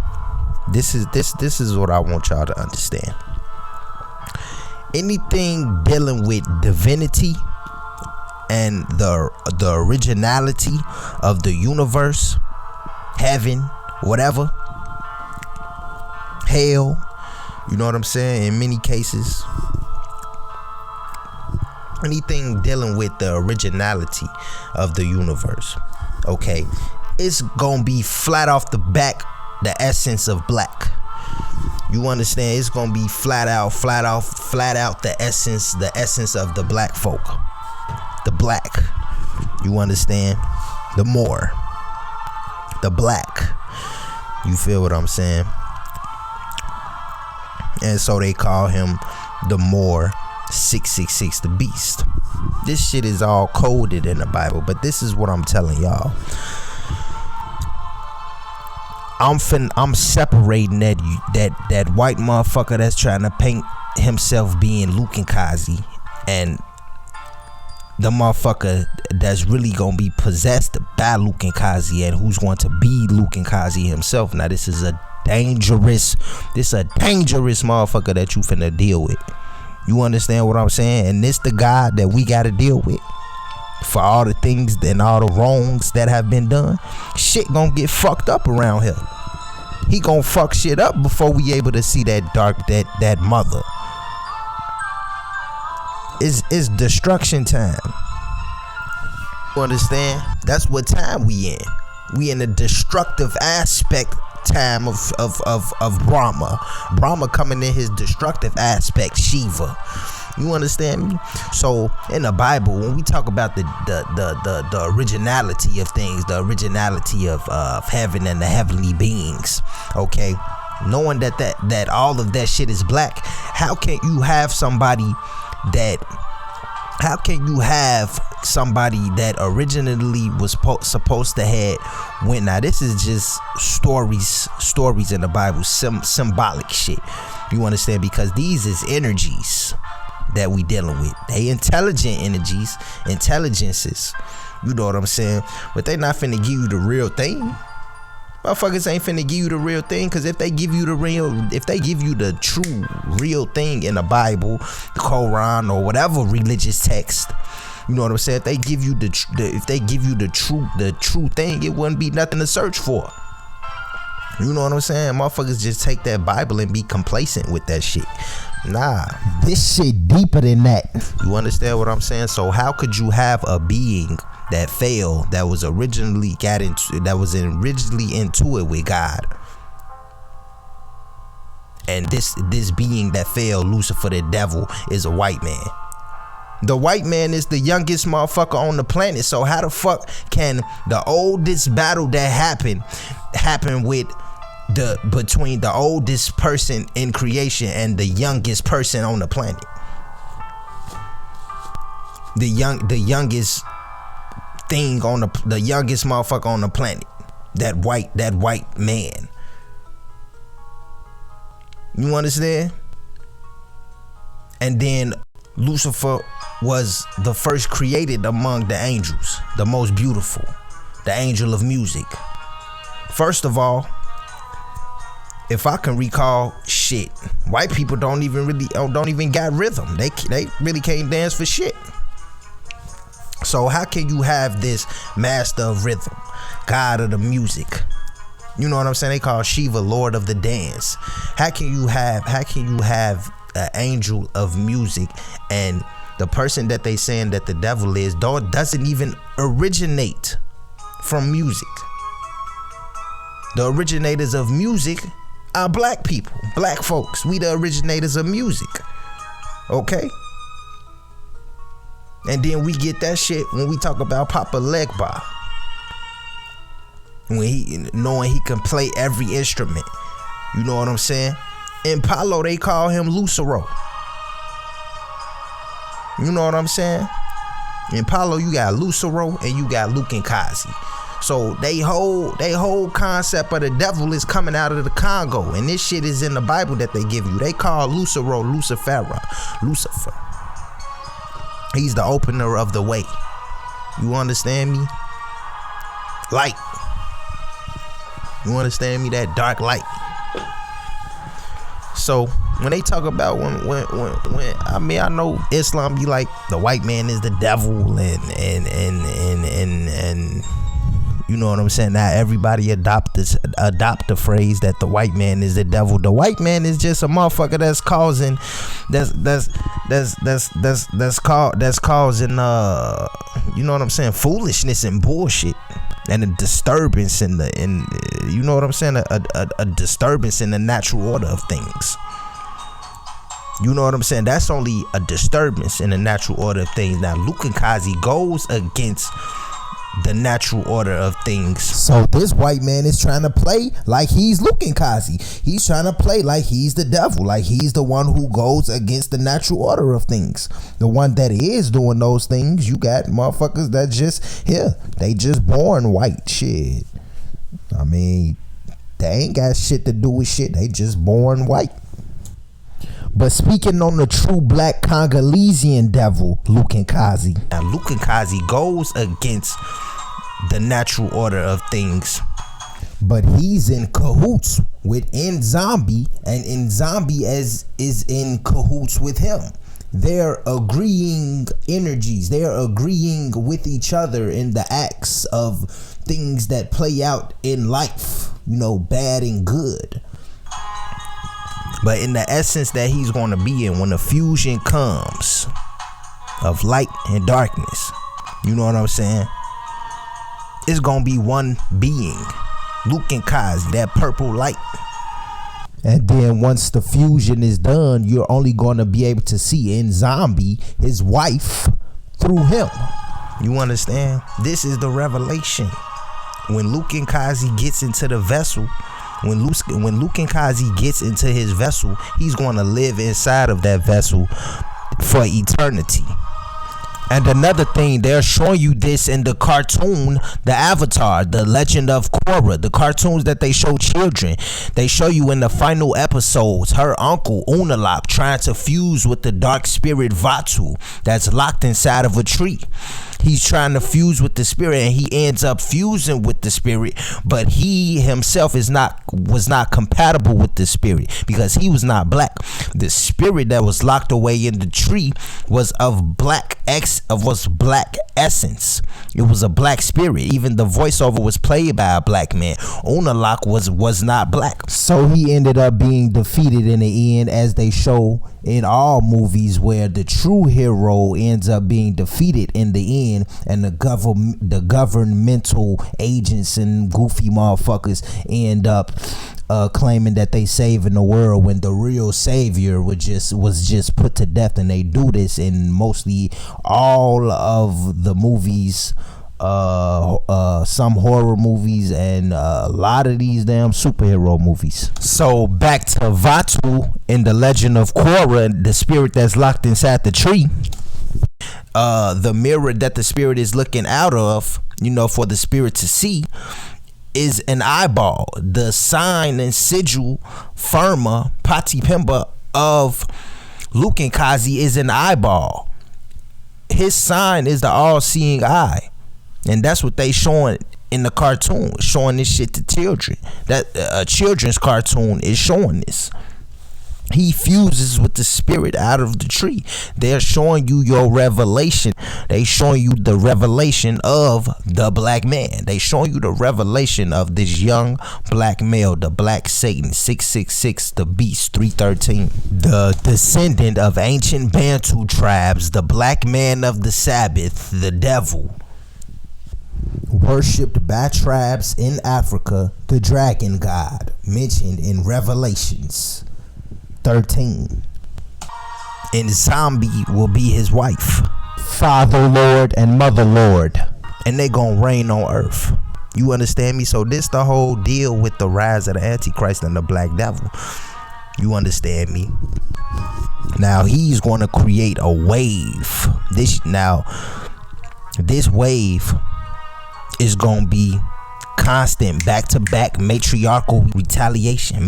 this is what I want y'all to understand. Anything dealing with divinity and the originality of the universe, heaven, whatever, hell, you know what I'm saying? In many cases, anything dealing with the originality of the universe, okay, it's gonna be flat off the back the essence of black. You understand? It's gonna be flat out the essence of the black folk. The black. You understand? The Moor. The black. You feel what I'm saying? And so they call him the Moor 666, the beast. This shit is all coded in the Bible, but this is what I'm telling y'all. I'm separating that white motherfucker that's trying to paint himself being Luke and Kazi, and the motherfucker that's really gonna be possessed by Luke and Kazi, and who's going to be Luke and Kazi himself. Now this is a dangerous motherfucker that you finna deal with. You understand what I'm saying? And this the God that we gotta deal with for all the things and all the wrongs that have been done. Shit gonna get fucked up around here. He gonna fuck shit up before we able to see that that mother. It's destruction time. You understand? That's what time we in. We in the destructive aspect time of Brahma. Brahma coming in his destructive aspect, Shiva. You understand me? So in the Bible, when we talk about the originality of things, the originality of heaven and the heavenly beings, okay, knowing that all of that shit is black, how can you have somebody that originally was supposed to have went? Now this is just stories in the Bible, symbolic shit. You understand? Because these is energies that we dealing with. They intelligent energies, intelligences. You know what I'm saying? But they not finna give you the real thing. Motherfuckers ain't finna give you the real thing, because if they give you the true real thing in the Bible, the Quran, or whatever religious text, you know what I'm saying? If they give you the true thing, it wouldn't be nothing to search for. You know what I'm saying? Motherfuckers just take that Bible and be complacent with that shit. Nah, this shit deeper than that. You understand what I'm saying? So how could you have a being that failed, that was originally into it with God, and this being that failed, Lucifer the devil, is a white man? The white man is the youngest motherfucker on the planet. So how the fuck can the oldest battle that happen with between the oldest person in creation and the youngest person on the planet. The youngest thing on the youngest motherfucker on the planet. That white man. You understand? And then Lucifer was the first created among the angels, the most beautiful, the angel of music. First of all, if I can recall, shit, white people don't even got rhythm. They really can't dance for shit. So how can you have this master of rhythm, god of the music? You know what I'm saying? They call Shiva Lord of the Dance. How can you have an angel of music, and the person that they saying that the devil is doesn't even originate from music? The originators of music are black people, black folks. We the originators of music. Okay? And then we get that shit when we talk about Papa Legba. When knowing he can play every instrument. You know what I'm saying? In Palo, they call him Lucero. You know what I'm saying? In Palo, you got Lucero and you got Luke and Kazi. So they whole concept of the devil is coming out of the Congo, and this shit is in the Bible that they give you. They call Lucero Lucifer. He's the opener of the way. You understand me? Light. You understand me? That dark light. So when they talk about when I mean, I know Islam be like the white man is the devil and you know what I'm saying? Now everybody adopt the phrase that the white man is the devil. The white man is just a motherfucker that's causing causing you know what I'm saying, foolishness and bullshit, and a disturbance in you know what I'm saying, a disturbance in the natural order of things. You know what I'm saying? That's only a disturbance in the natural order of things. Now Luke and Kazi goes against the natural order of things. So this white man is trying to play like he's Luke and Kazi. He's trying to play like he's the devil, like he's the one who goes against the natural order of things. The one that is doing those things, you got motherfuckers that just they just born white. Shit, I mean, they ain't got shit to do with shit. They just born white. But speaking on the true black Congolesian devil, Luke and Kazi. Now Luke and Kazi goes against the natural order of things. But he's in cahoots with Nzambi, and Nzambi is in cahoots with him. They're agreeing energies. They're agreeing with each other in the acts of things that play out in life. You know, bad and good. But in the essence that he's going to be in when the fusion comes of light and darkness, you know what I'm saying? It's going to be one being, Luke and Kazi, that purple light. And then once the fusion is done, you're only going to be able to see Nzambi, his wife, through him. You understand? This is the revelation. When Luke and Kazi gets into the vessel, when Luke and Kazi gets into his vessel, he's going to live inside of that vessel for eternity. And another thing, they're showing you this in the cartoon, the Avatar, the Legend of Korra, the cartoons that they show children. They show you in the final episodes, her uncle Unalaq trying to fuse with the dark spirit Vatu that's locked inside of a tree. He's trying to fuse with the spirit, and he ends up fusing with the spirit, but he himself was not compatible with the spirit because he was not black. The spirit that was locked away in the tree was of black essence. It was a black spirit. Even the voiceover was played by a black man. Unalaq was not black. So he ended up being defeated in the end, as they show in all movies where the true hero ends up being defeated in the end, and the governmental agents and goofy motherfuckers end up claiming that they saving the world when the real savior was just put to death. And they do this in mostly all of the movies some horror movies, and a lot of these damn superhero movies. So back to Vatu in the Legend of Korra, the spirit that's locked inside the tree. The mirror that the spirit is looking out of, for the spirit to see, is an eyeball. The sign and sigil, firma, patipemba of Lukenkazi is an eyeball. His sign is the all-seeing eye, and that's what they showing in the cartoon, showing this shit to children. That a children's cartoon is showing this. He fuses with the spirit out of the tree. They're showing you your revelation. They showing you the revelation of the black man. They showing you the revelation of this young black male, the black Satan, 666, the beast, 313, the descendant of ancient Bantu tribes, the black man of the Sabbath, the devil, worshipped by tribes in Africa, the dragon god mentioned in Revelations 13. And Zombie will be his wife, Father Lord and Mother Lord, and they gonna reign on earth. You understand me? So this the whole deal with the rise of the Antichrist and the black devil. You understand me? Now he's gonna create a wave. This wave is gonna be constant, back-to-back matriarchal retaliation.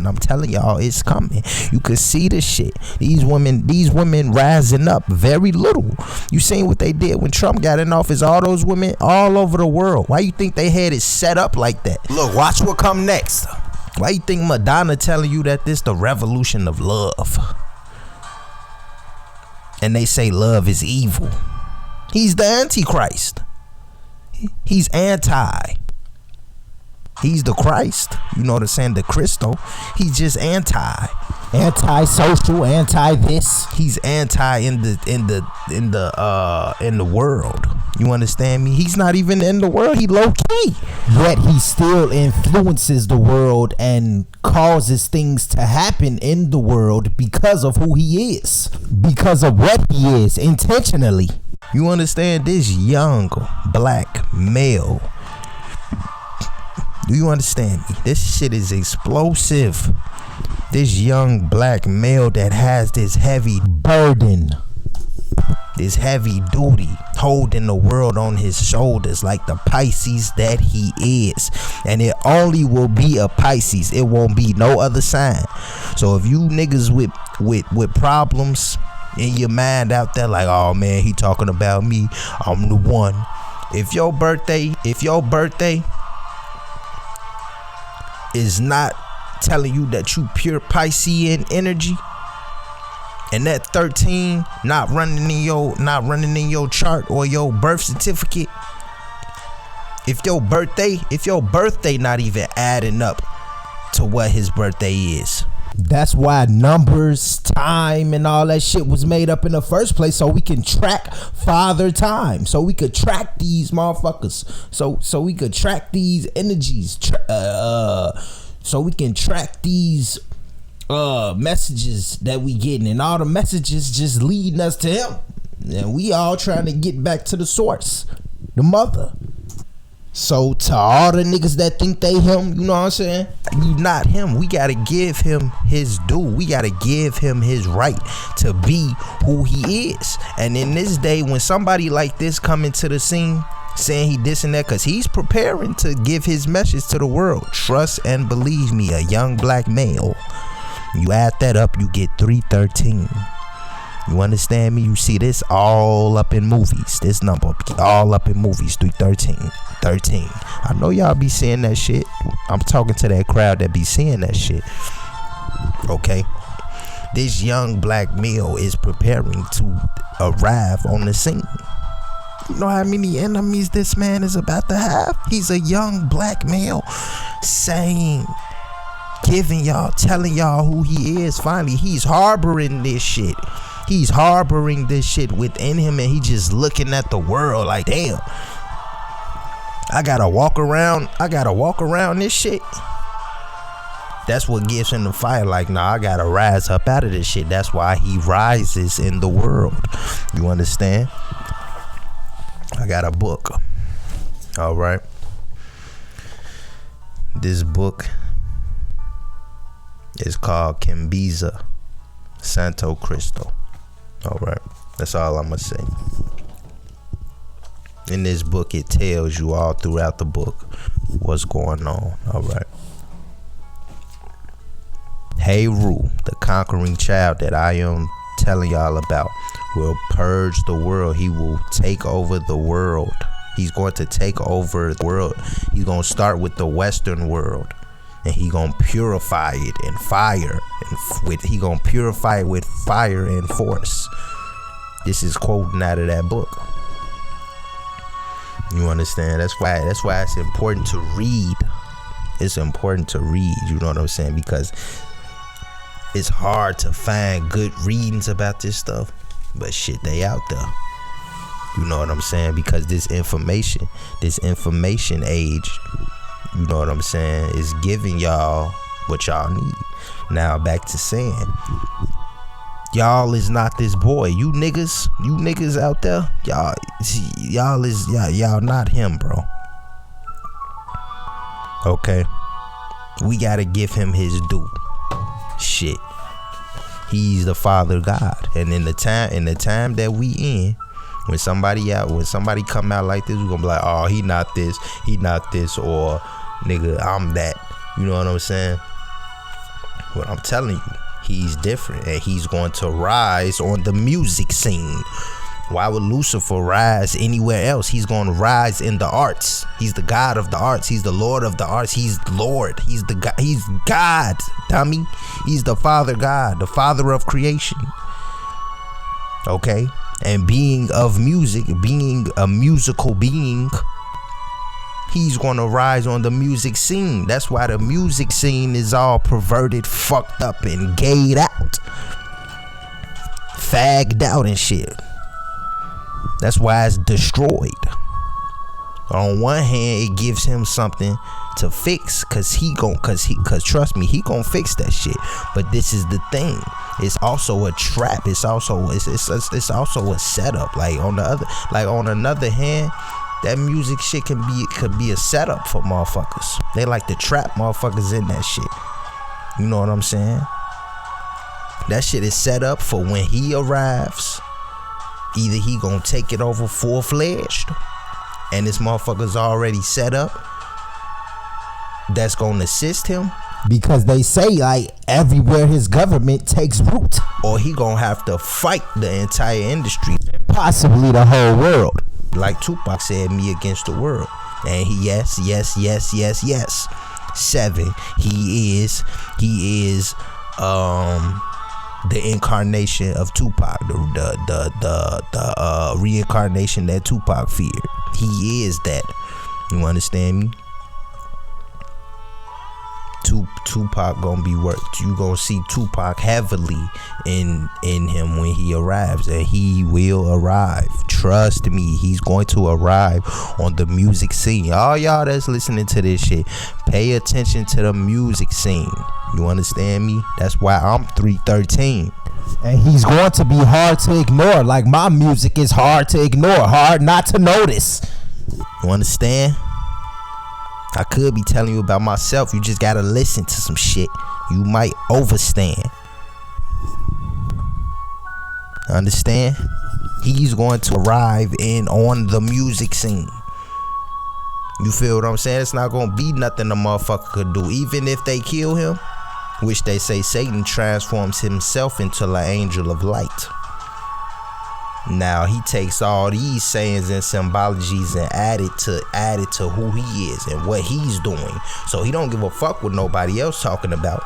I'm telling y'all, it's coming. You can see this shit. These women rising up very little. You seen what they did when Trump got in office? All those women all over the world. Why you think they had it set up like that? Look, watch what come next. Why you think Madonna telling you that this the revolution of love? And they say love is evil. He's the Antichrist. He's anti. He's the Christ. You know what I'm saying? The Christo. He's just anti-social, anti this. He's anti in the world. You understand me? He's not even in the world. He low key. Yet he still influences the world and causes things to happen in the world because of who he is. Because of what he is, intentionally. You understand? This young black male. Do you understand me? This shit is explosive. This young black male that has this heavy burden, this heavy duty, holding the world on his shoulders like the Pisces that he is. And it only will be a Pisces. It won't be no other sign. So if you niggas with problems in your mind out there, like, oh man, he talking about me, I'm the one. If your birthday is not telling you that you pure Piscean energy, and that 13 not running in your chart or your birth certificate, if your birthday not even adding up to what his birthday is. That's why numbers, time, and all that shit was made up in the first place, so we can track father time, so we could track these motherfuckers, so we could track these energies, so we can track these messages that we getting, and all the messages just leading us to him, and we all trying to get back to the source, the mother. So to all the niggas that think they him, you know what I'm saying? You not him. We gotta give him his due. We gotta give him his right to be who he is. And in this day, when somebody like this come into the scene saying he this and that, cause he's preparing to give his message to the world. Trust and believe me, a young black male. You add that up, you get 313. You understand me? You see this all up in movies. This number all up in movies. 313. 13. I know y'all be seeing that shit. I'm talking to that crowd that be seeing that shit. Okay. This young black male is preparing to arrive on the scene. You know how many enemies this man is about to have? He's a young black male saying, giving y'all, telling y'all who he is. Finally, he's harboring this shit. He's harboring this shit within him, and he just looking at the world like, damn, I gotta walk around this shit. That's what gives him the fire. Like, nah, I gotta rise up out of this shit. That's why he rises in the world. You understand? I got a book. All right. This book is called Kimbiza Santo Cristo. All right. That's all I'm going to say. In this book, it tells you all throughout the book what's going on. All right. Heru, the conquering child that I am telling y'all about, will purge the world. He will take over the world. He's going to take over the world. He's going to start with the Western world, and he going to purify it in fire. He going to purify it with fire and force. This is quoting out of that book. You understand? That's why it's important to read. It's important to read. You know what I'm saying? Because it's hard to find good readings about this stuff, but shit, they out there. You know what I'm saying? Because this information age, you know what I'm saying, is giving y'all what y'all need. Now back to saying, y'all is not this boy. You niggas out there, y'all not him, bro. Okay, we gotta give him his due. Shit, he's the Father God, and in the time that we in, when somebody come out like this, we gonna be like, oh, he not this, or nigga, I'm that. You know what I'm saying? What I'm telling you, he's different, and he's going to rise on the music scene. Why would Lucifer rise anywhere else? He's going to rise in the arts. He's the God of the arts. He's the Lord of the arts. He's Lord. He's the God. He's God, dummy. He's the Father God, the Father of creation. Okay? And being of music, being a musical being, he's going to rise on the music scene. That's why the music scene is all perverted, fucked up, and gayed out. Fagged out and shit. That's why it's destroyed. On one hand, it gives him something to fix, cause trust me, he gonna fix that shit. But this is the thing. It's also a trap. It's also a setup. Like on another hand, that music shit could be a setup for motherfuckers. They like to trap motherfuckers in that shit. You know what I'm saying? That shit is set up for when he arrives. Either he gonna take it over full-fledged, and this motherfucker's already set up that's gonna assist him, because they say like everywhere his government takes root, or he gonna have to fight the entire industry, possibly the whole world. Like Tupac said, me against the world. And he, yes. 7, he is the incarnation of Tupac, the reincarnation that Tupac feared. He is that. You understand me? Tupac gonna be worked. You gonna see Tupac heavily in him when he arrives, and he will arrive. Trust me, he's going to arrive on the music scene. All y'all that's listening to this shit, pay attention to the music scene. You understand me? That's why I'm 313. And he's going to be hard to ignore. Like my music is hard to ignore, hard not to notice. You understand? I could be telling you about myself. You just gotta listen to some shit. You might overstand. Understand? He's going to arrive on the music scene. You feel what I'm saying? It's not gonna be nothing the motherfucker could do. Even if they kill him, which they say Satan transforms himself into an angel of light. Now he takes all these sayings and symbologies and add it to who he is and what he's doing. So he don't give a fuck what nobody else talking about.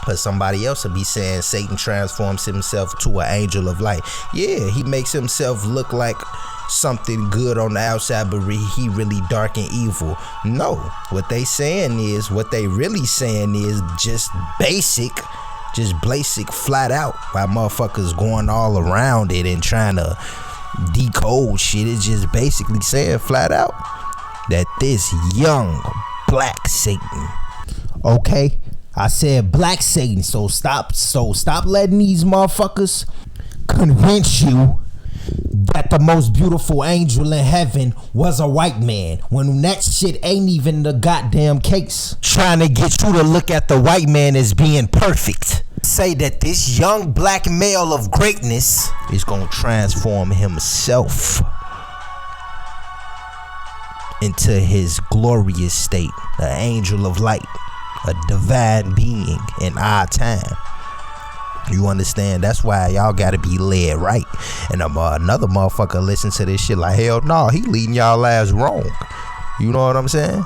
But somebody else will be saying Satan transforms himself to an angel of light. Yeah, he makes himself look like something good on the outside, but he really dark and evil. No, what they really saying is just basic flat out. Why motherfuckers going all around it and trying to decode shit. It's just basically saying flat out that this young black Satan, okay, I said black Satan, so stop letting these motherfuckers convince you that the most beautiful angel in heaven was a white man, when that shit ain't even the goddamn case. Trying to get you to look at the white man as being perfect. Say that this young black male of greatness is gonna transform himself into his glorious state, an angel of light, a divine being in our time. You understand? That's why y'all gotta be led right. And another motherfucker listen to this shit like, hell no, he leading y'all ass wrong. You know what I'm saying?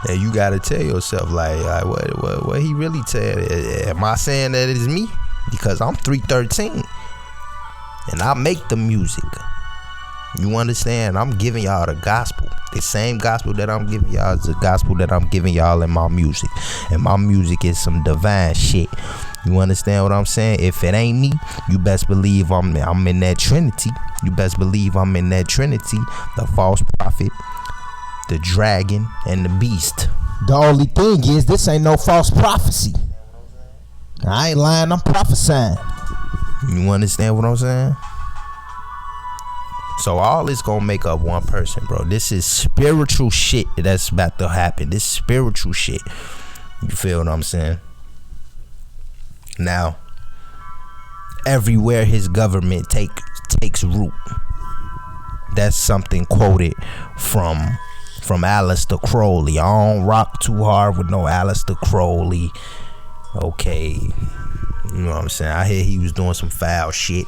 And you gotta tell yourself like what he really tell? Am I saying that it is me? Because I'm 313 and I make the music. You understand? I'm giving y'all the gospel. The same gospel that I'm giving y'all is the gospel that I'm giving y'all in my music. And my music is some divine shit. You understand what I'm saying? If it ain't me, you best believe I'm in that Trinity. You best believe I'm in that Trinity. The false prophet, the dragon, and the beast. The only thing is, this ain't no false prophecy. I ain't lying, I'm prophesying. You understand what I'm saying? So all this gonna make up one person, bro. This is spiritual shit that's about to happen. This spiritual shit. You feel what I'm saying? Now, everywhere his government takes root. That's something quoted from Aleister Crowley. I don't rock too hard with no Aleister Crowley. Okay. You know what I'm saying? I hear he was doing some foul shit.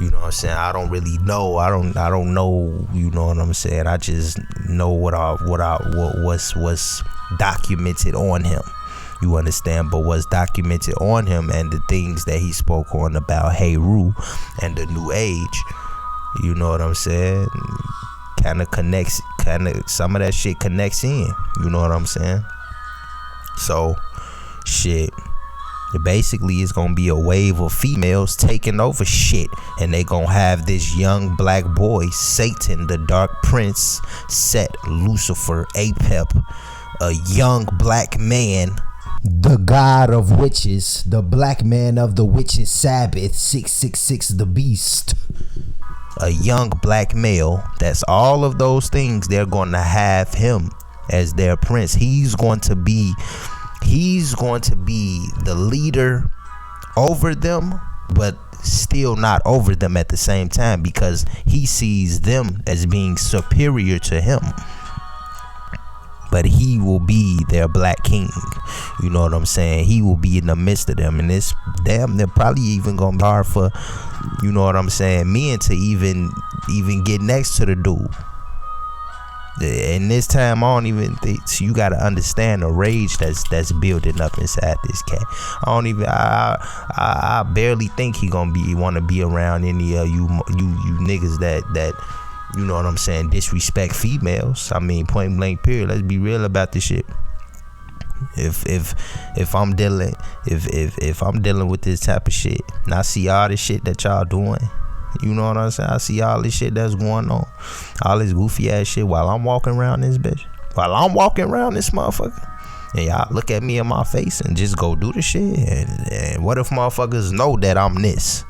You know what I'm saying? I don't really know. I don't know. You know what I'm saying? I just know what's documented on him. You understand? But what's documented on him and the things that he spoke on about Heru and the New Age. You know what I'm saying? Kind of connects. Some of that shit connects in. You know what I'm saying? So, shit. Basically, it's gonna be a wave of females taking over shit, and they gonna have this young black boy, Satan, the dark prince, Set, Lucifer, Apep, a young black man, the god of witches, the black man of the witches Sabbath, 666 the beast, a young black male. That's all of those things. They're gonna have him as their prince. He's going to be the leader over them, but still not over them at the same time, because he sees them as being superior to him. But he will be their black king. You know what I'm saying? He will be in the midst of them, and it's damn, they're probably even gonna be hard for, you know what I'm saying, men to even get next to the dude. And this time, I don't even think, so you gotta understand the rage that's building up inside this cat. I barely think he gonna want to be around any of you niggas that you know what I'm saying, disrespect females. I mean, point blank period. Let's be real about this shit. If I'm dealing with this type of shit, and I see all this shit that y'all doing, you know what I'm saying, I see all this shit that's going on, all this goofy ass shit while I'm walking around this bitch, while I'm walking around this motherfucker, and y'all look at me in my face and just go do the shit. And what if motherfuckers know that I'm this?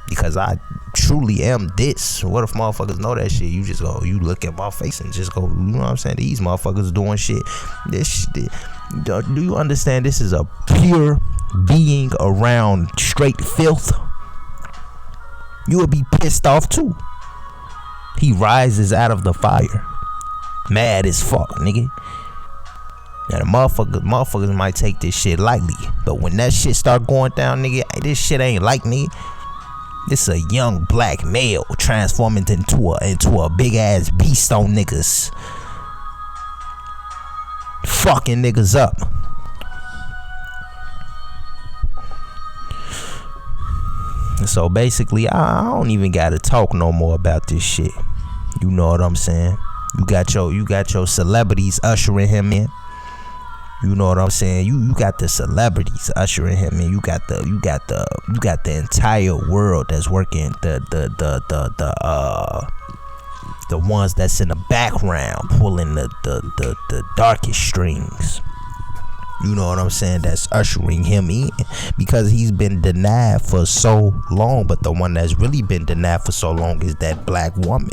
Because I truly am this. What if motherfuckers know that shit? You just go, you look at my face and just go, you know what I'm saying? These motherfuckers doing shit. This shit. Do you understand? This is a pure being around straight filth. You would be pissed off too. He rises out of the fire, mad as fuck, nigga. Now the motherfuckers might take this shit lightly, but when that shit start going down, nigga, this shit ain't like, nigga. This a young black male transforming into a big ass beast on niggas, fucking niggas up. So basically, I don't even gotta talk no more about this shit. You know what I'm saying? You got your celebrities ushering him in. You know what I'm saying? You got the celebrities ushering him in. You got the entire world that's working. The ones that's in the background pulling the darkest strings. You know what I'm saying? That's ushering him in, because he's been denied for so long. But the one that's really been denied for so long is that black woman.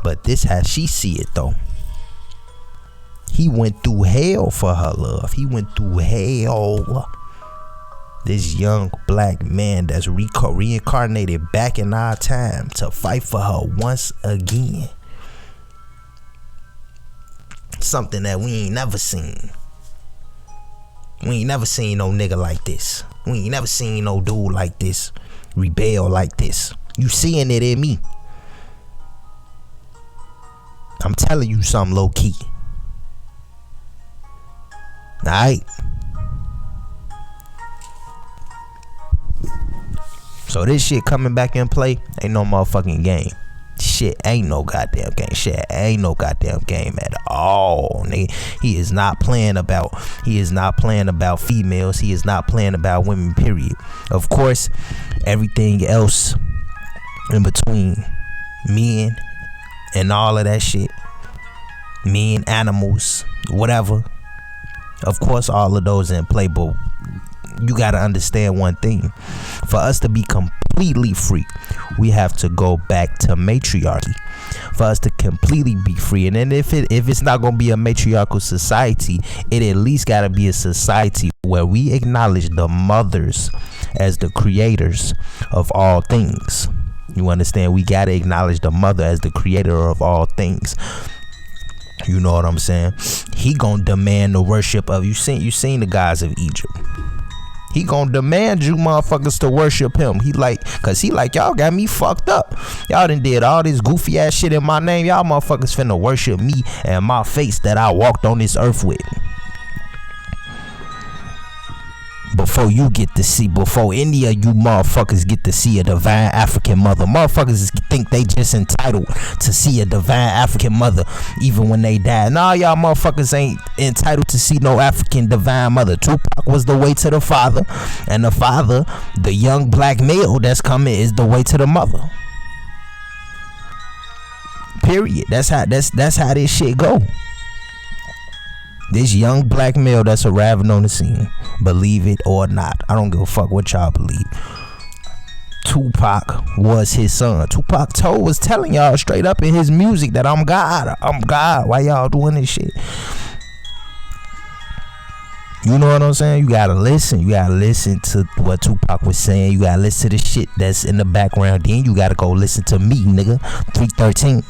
But this how she see it though. He went through hell for her love. He went through hell. This young black man that's reincarnated back in our time to fight for her once again. Something that we ain't never seen. We ain't never seen no nigga like this. We ain't never seen no dude like this rebel like this. You seeing it in me. I'm telling you something low key. Alright. So this shit coming back in play ain't no motherfucking game. Shit ain't no goddamn game. Shit ain't no goddamn game at all, nigga. He is not playing about females. He is not playing about women, period. Of course, everything else in between, men and all of that shit, men, animals, whatever. Of course, all of those in play, but you gotta understand one thing. For us to be completely free, we have to go back to matriarchy. For us to completely be free, and then if it's not gonna be a matriarchal society, it at least gotta be a society where we acknowledge the mothers as the creators of all things. You understand? We gotta acknowledge the mother as the creator of all things. You know what I'm saying? He gonna demand the worship of you. Seen the gods of Egypt. He gonna demand you motherfuckers to worship him. Cause he like, y'all got me fucked up. Y'all done did all this goofy ass shit in my name. Y'all motherfuckers finna worship me and my face that I walked on this earth with. Before any of you motherfuckers get to see a divine African mother. Motherfuckers think they just entitled to see a divine African mother even when they die. Nah, y'all motherfuckers ain't entitled to see no African divine mother. Tupac was the way to the father, and the father, the young black male that's coming, is the way to the mother. Period. That's how this shit go. This young black male that's arriving on the scene, believe it or not, I don't give a fuck what y'all believe, Tupac was his son. Tupac was telling y'all straight up in his music that I'm God. Why y'all doing this shit? You know what I'm saying? You gotta listen to what Tupac was saying. You gotta listen to the shit that's in the background. Then you gotta go listen to me, nigga. 313.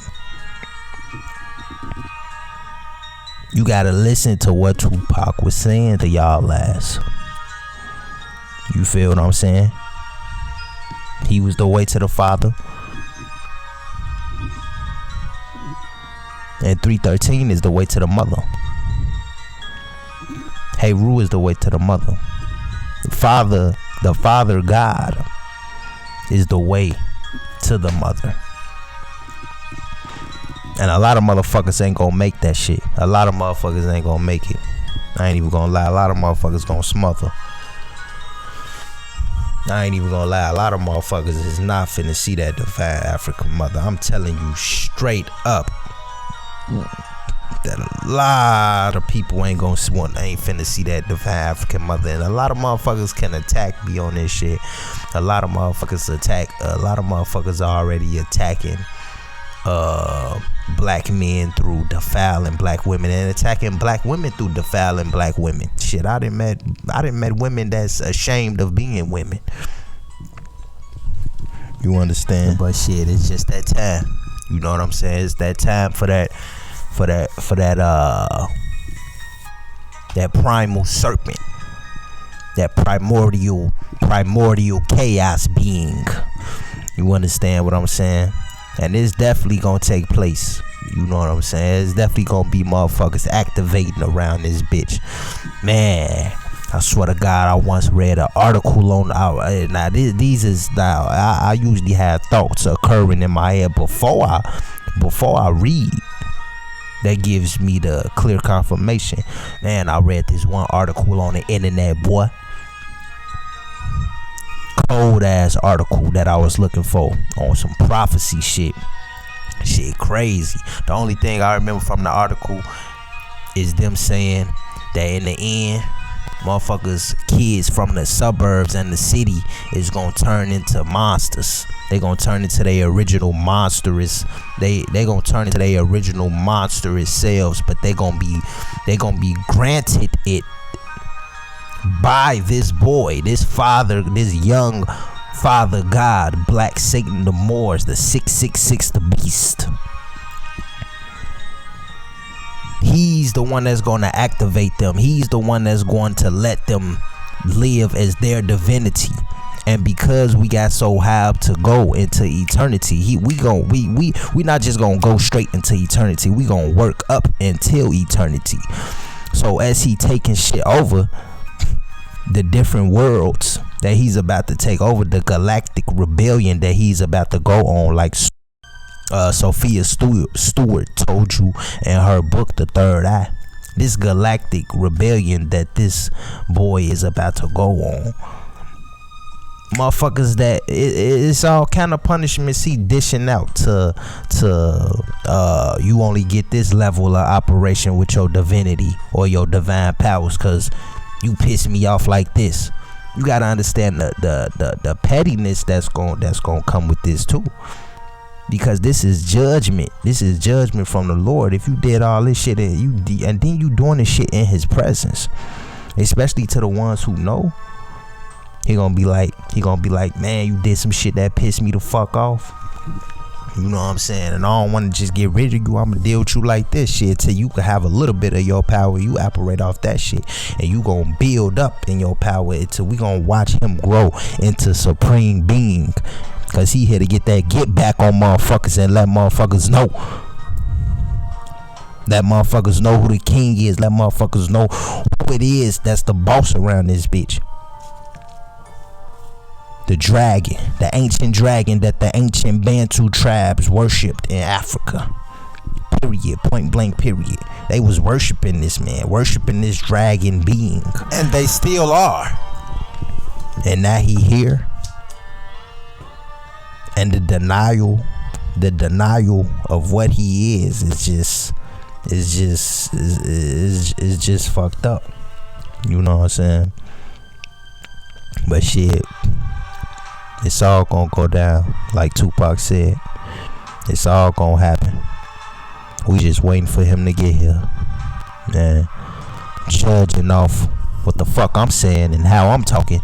You gotta listen to what Tupac was saying to y'all last. You feel what I'm saying? He was the way to the father. And 313 is the way to the mother. Hey, Ru is the way to the mother. The father God is the way to the mother. And a lot of motherfuckers ain't gonna make that shit. A lot of motherfuckers ain't gonna make it. I ain't even gonna lie. A lot of motherfuckers gonna smother. I ain't even gonna lie. A lot of motherfuckers is not finna see that divine African mother. I'm telling you straight up that a lot of people ain't finna see that divine African mother. And a lot of motherfuckers can attack me on this shit. A lot of motherfuckers are already attacking black men through defiling black women, and attacking black women through defiling black women. Shit, I done met women that's ashamed of being women. You understand? But shit, it's just that time. You know what I'm saying? It's that time for that primal serpent, that primordial chaos being. You understand what I'm saying? And it's definitely gonna take place. You know what I'm saying? It's definitely gonna be motherfuckers activating around this bitch. Man, I swear to God, I once read an article on I usually have thoughts occurring in my head before I read. That gives me the clear confirmation. Man, I read this one article on the internet, boy. Cold ass article that I was looking for on some prophecy shit. Shit crazy. The only thing I remember from the article is them saying that in the end Motherfuckers, kids from the suburbs and the city is gonna turn into monsters. They gonna turn into their original monstrous. They gonna turn into their original monstrous selves, but they gonna be granted it by this boy, this father, this young father God, Black Satan the Moors, the 666, the beast. He's the one that's going to activate them. He's the one that's going to let them live as their divinity. And because we got so high up to go into eternity, we not just gonna go straight into eternity. We gonna work up until eternity. So as he taking shit over the different worlds that he's about to take over, the galactic rebellion that he's about to go on, like Sophia Stewart told you in her book, The Third Eye. This galactic rebellion that this boy is about to go on. Motherfuckers, that it's all kind of punishments he dishing out to you only get this level of operation with your divinity or your divine powers because you piss me off like this. You gotta understand the pettiness that's gonna come with this too. Because this is judgment. This is judgment from the Lord. If you did all this shit and then you doing this shit in his presence, especially to the ones who know, he gonna be like, man, you did some shit that pissed me the fuck off. You know what I'm saying? And I don't want to just get rid of you. I'm gonna deal with you like this shit till you can have a little bit of your power. You operate off that shit, and you gonna build up in your power until we gonna watch him grow into supreme being. Cause he here to get back on motherfuckers and let motherfuckers know. Let motherfuckers know who the king is. Let motherfuckers know who it is that's the boss around this bitch. The dragon, the ancient dragon that the ancient Bantu tribes worshipped in Africa. Period. Point blank period. They was worshiping this man, worshiping this dragon being. And they still are. And now he here. And the denial of what he is just fucked up. You know what I'm saying? But shit, it's all gonna go down, like Tupac said. It's all gonna happen. We just waiting for him to get here. Man, judging off what the fuck I'm saying and how I'm talking.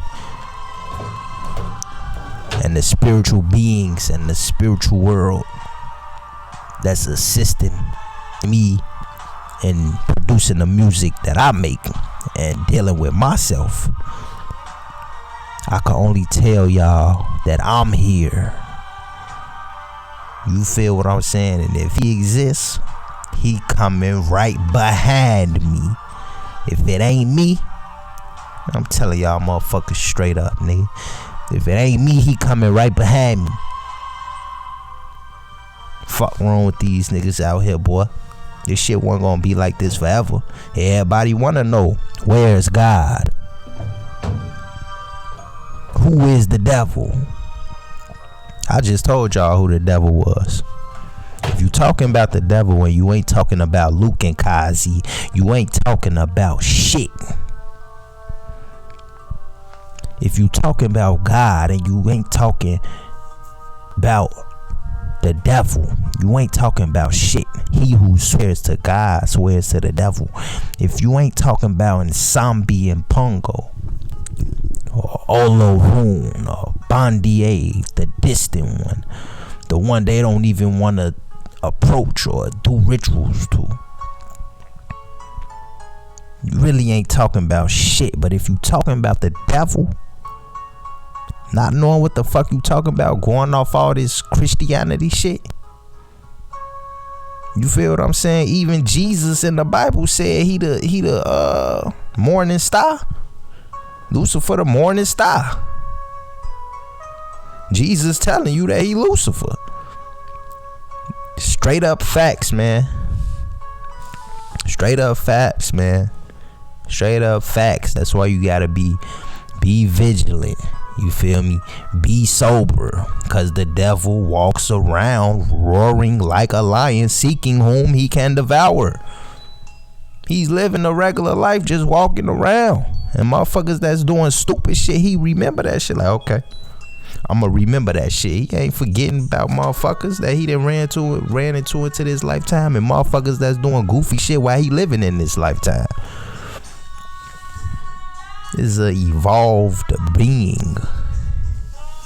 And the spiritual beings and the spiritual world that's assisting me in producing the music that I make and dealing with myself. I can only tell y'all that I'm here. You feel what I'm saying? And if he exists, he coming right behind me. If it ain't me, I'm telling y'all motherfuckers straight up, nigga. If it ain't me, he coming right behind me. Fuck wrong with these niggas out here, boy. This shit wasn't gonna be like this forever. Everybody wanna know, where's God? Who is the devil? I just told y'all who the devil was. If you talking about the devil and you ain't talking about Luke and Kazi, you ain't talking about shit. If you talking about God and you ain't talking about the devil, you ain't talking about shit. He who swears to God swears to the devil. If you ain't talking about Nsambi and Pongo, or Olohun, or Bandier, the distant one, the one they don't even want to approach or do rituals to, you really ain't talking about shit. But if you talking about the devil, not knowing what the fuck you talking about, going off all this Christianity shit, you feel what I'm saying? Even Jesus in the Bible said he the morning star. Lucifer the morning star. Jesus telling you that he Lucifer. Straight up facts, man. Straight up facts, man. Straight up facts. That's why you gotta be vigilant. You feel me? Be sober, cause the devil walks around roaring like a lion, seeking whom he can devour. He's living a regular life, just walking around. And motherfuckers that's doing stupid shit, he remember that shit. Like, okay, I'ma remember that shit. He ain't forgetting about motherfuckers that he done ran into this lifetime, and motherfuckers that's doing goofy shit while he living in this lifetime. This is a evolved being.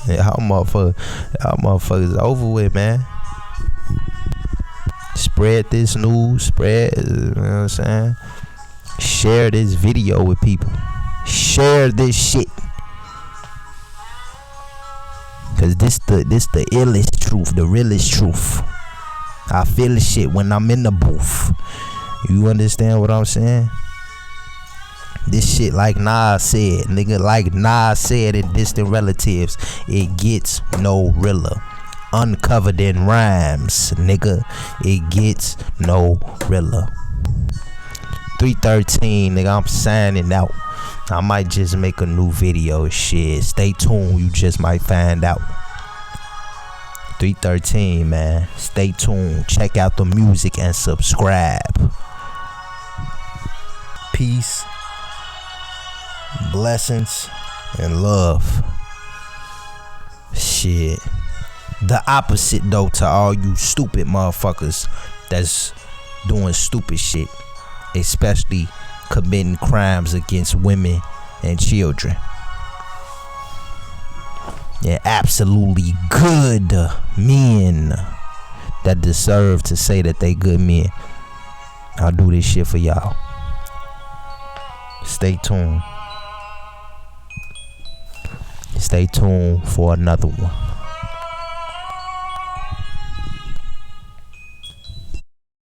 Yeah, how motherfuckers over with, man. Spread this news, you know what I'm saying? Share this video with people. Share this shit. Cause this the illest truth, the realest truth. I feel the shit when I'm in the booth. You understand what I'm saying? This shit, like Nas said, nigga, like Nas said in Distant Relatives, it gets no realer. Uncovered in rhymes, nigga, it gets no realer. 313, nigga, I'm signing out. I might just make a new video, shit. Stay tuned, you just might find out. 313, man. Stay tuned. Check out the music and subscribe. Peace, blessings, and love. Shit. The opposite, though, to all you stupid motherfuckers that's doing stupid shit, especially committing crimes against women and children. Yeah, absolutely good men that deserve to say that they good men. I'll do this shit for y'all. Stay tuned. Stay tuned for another one.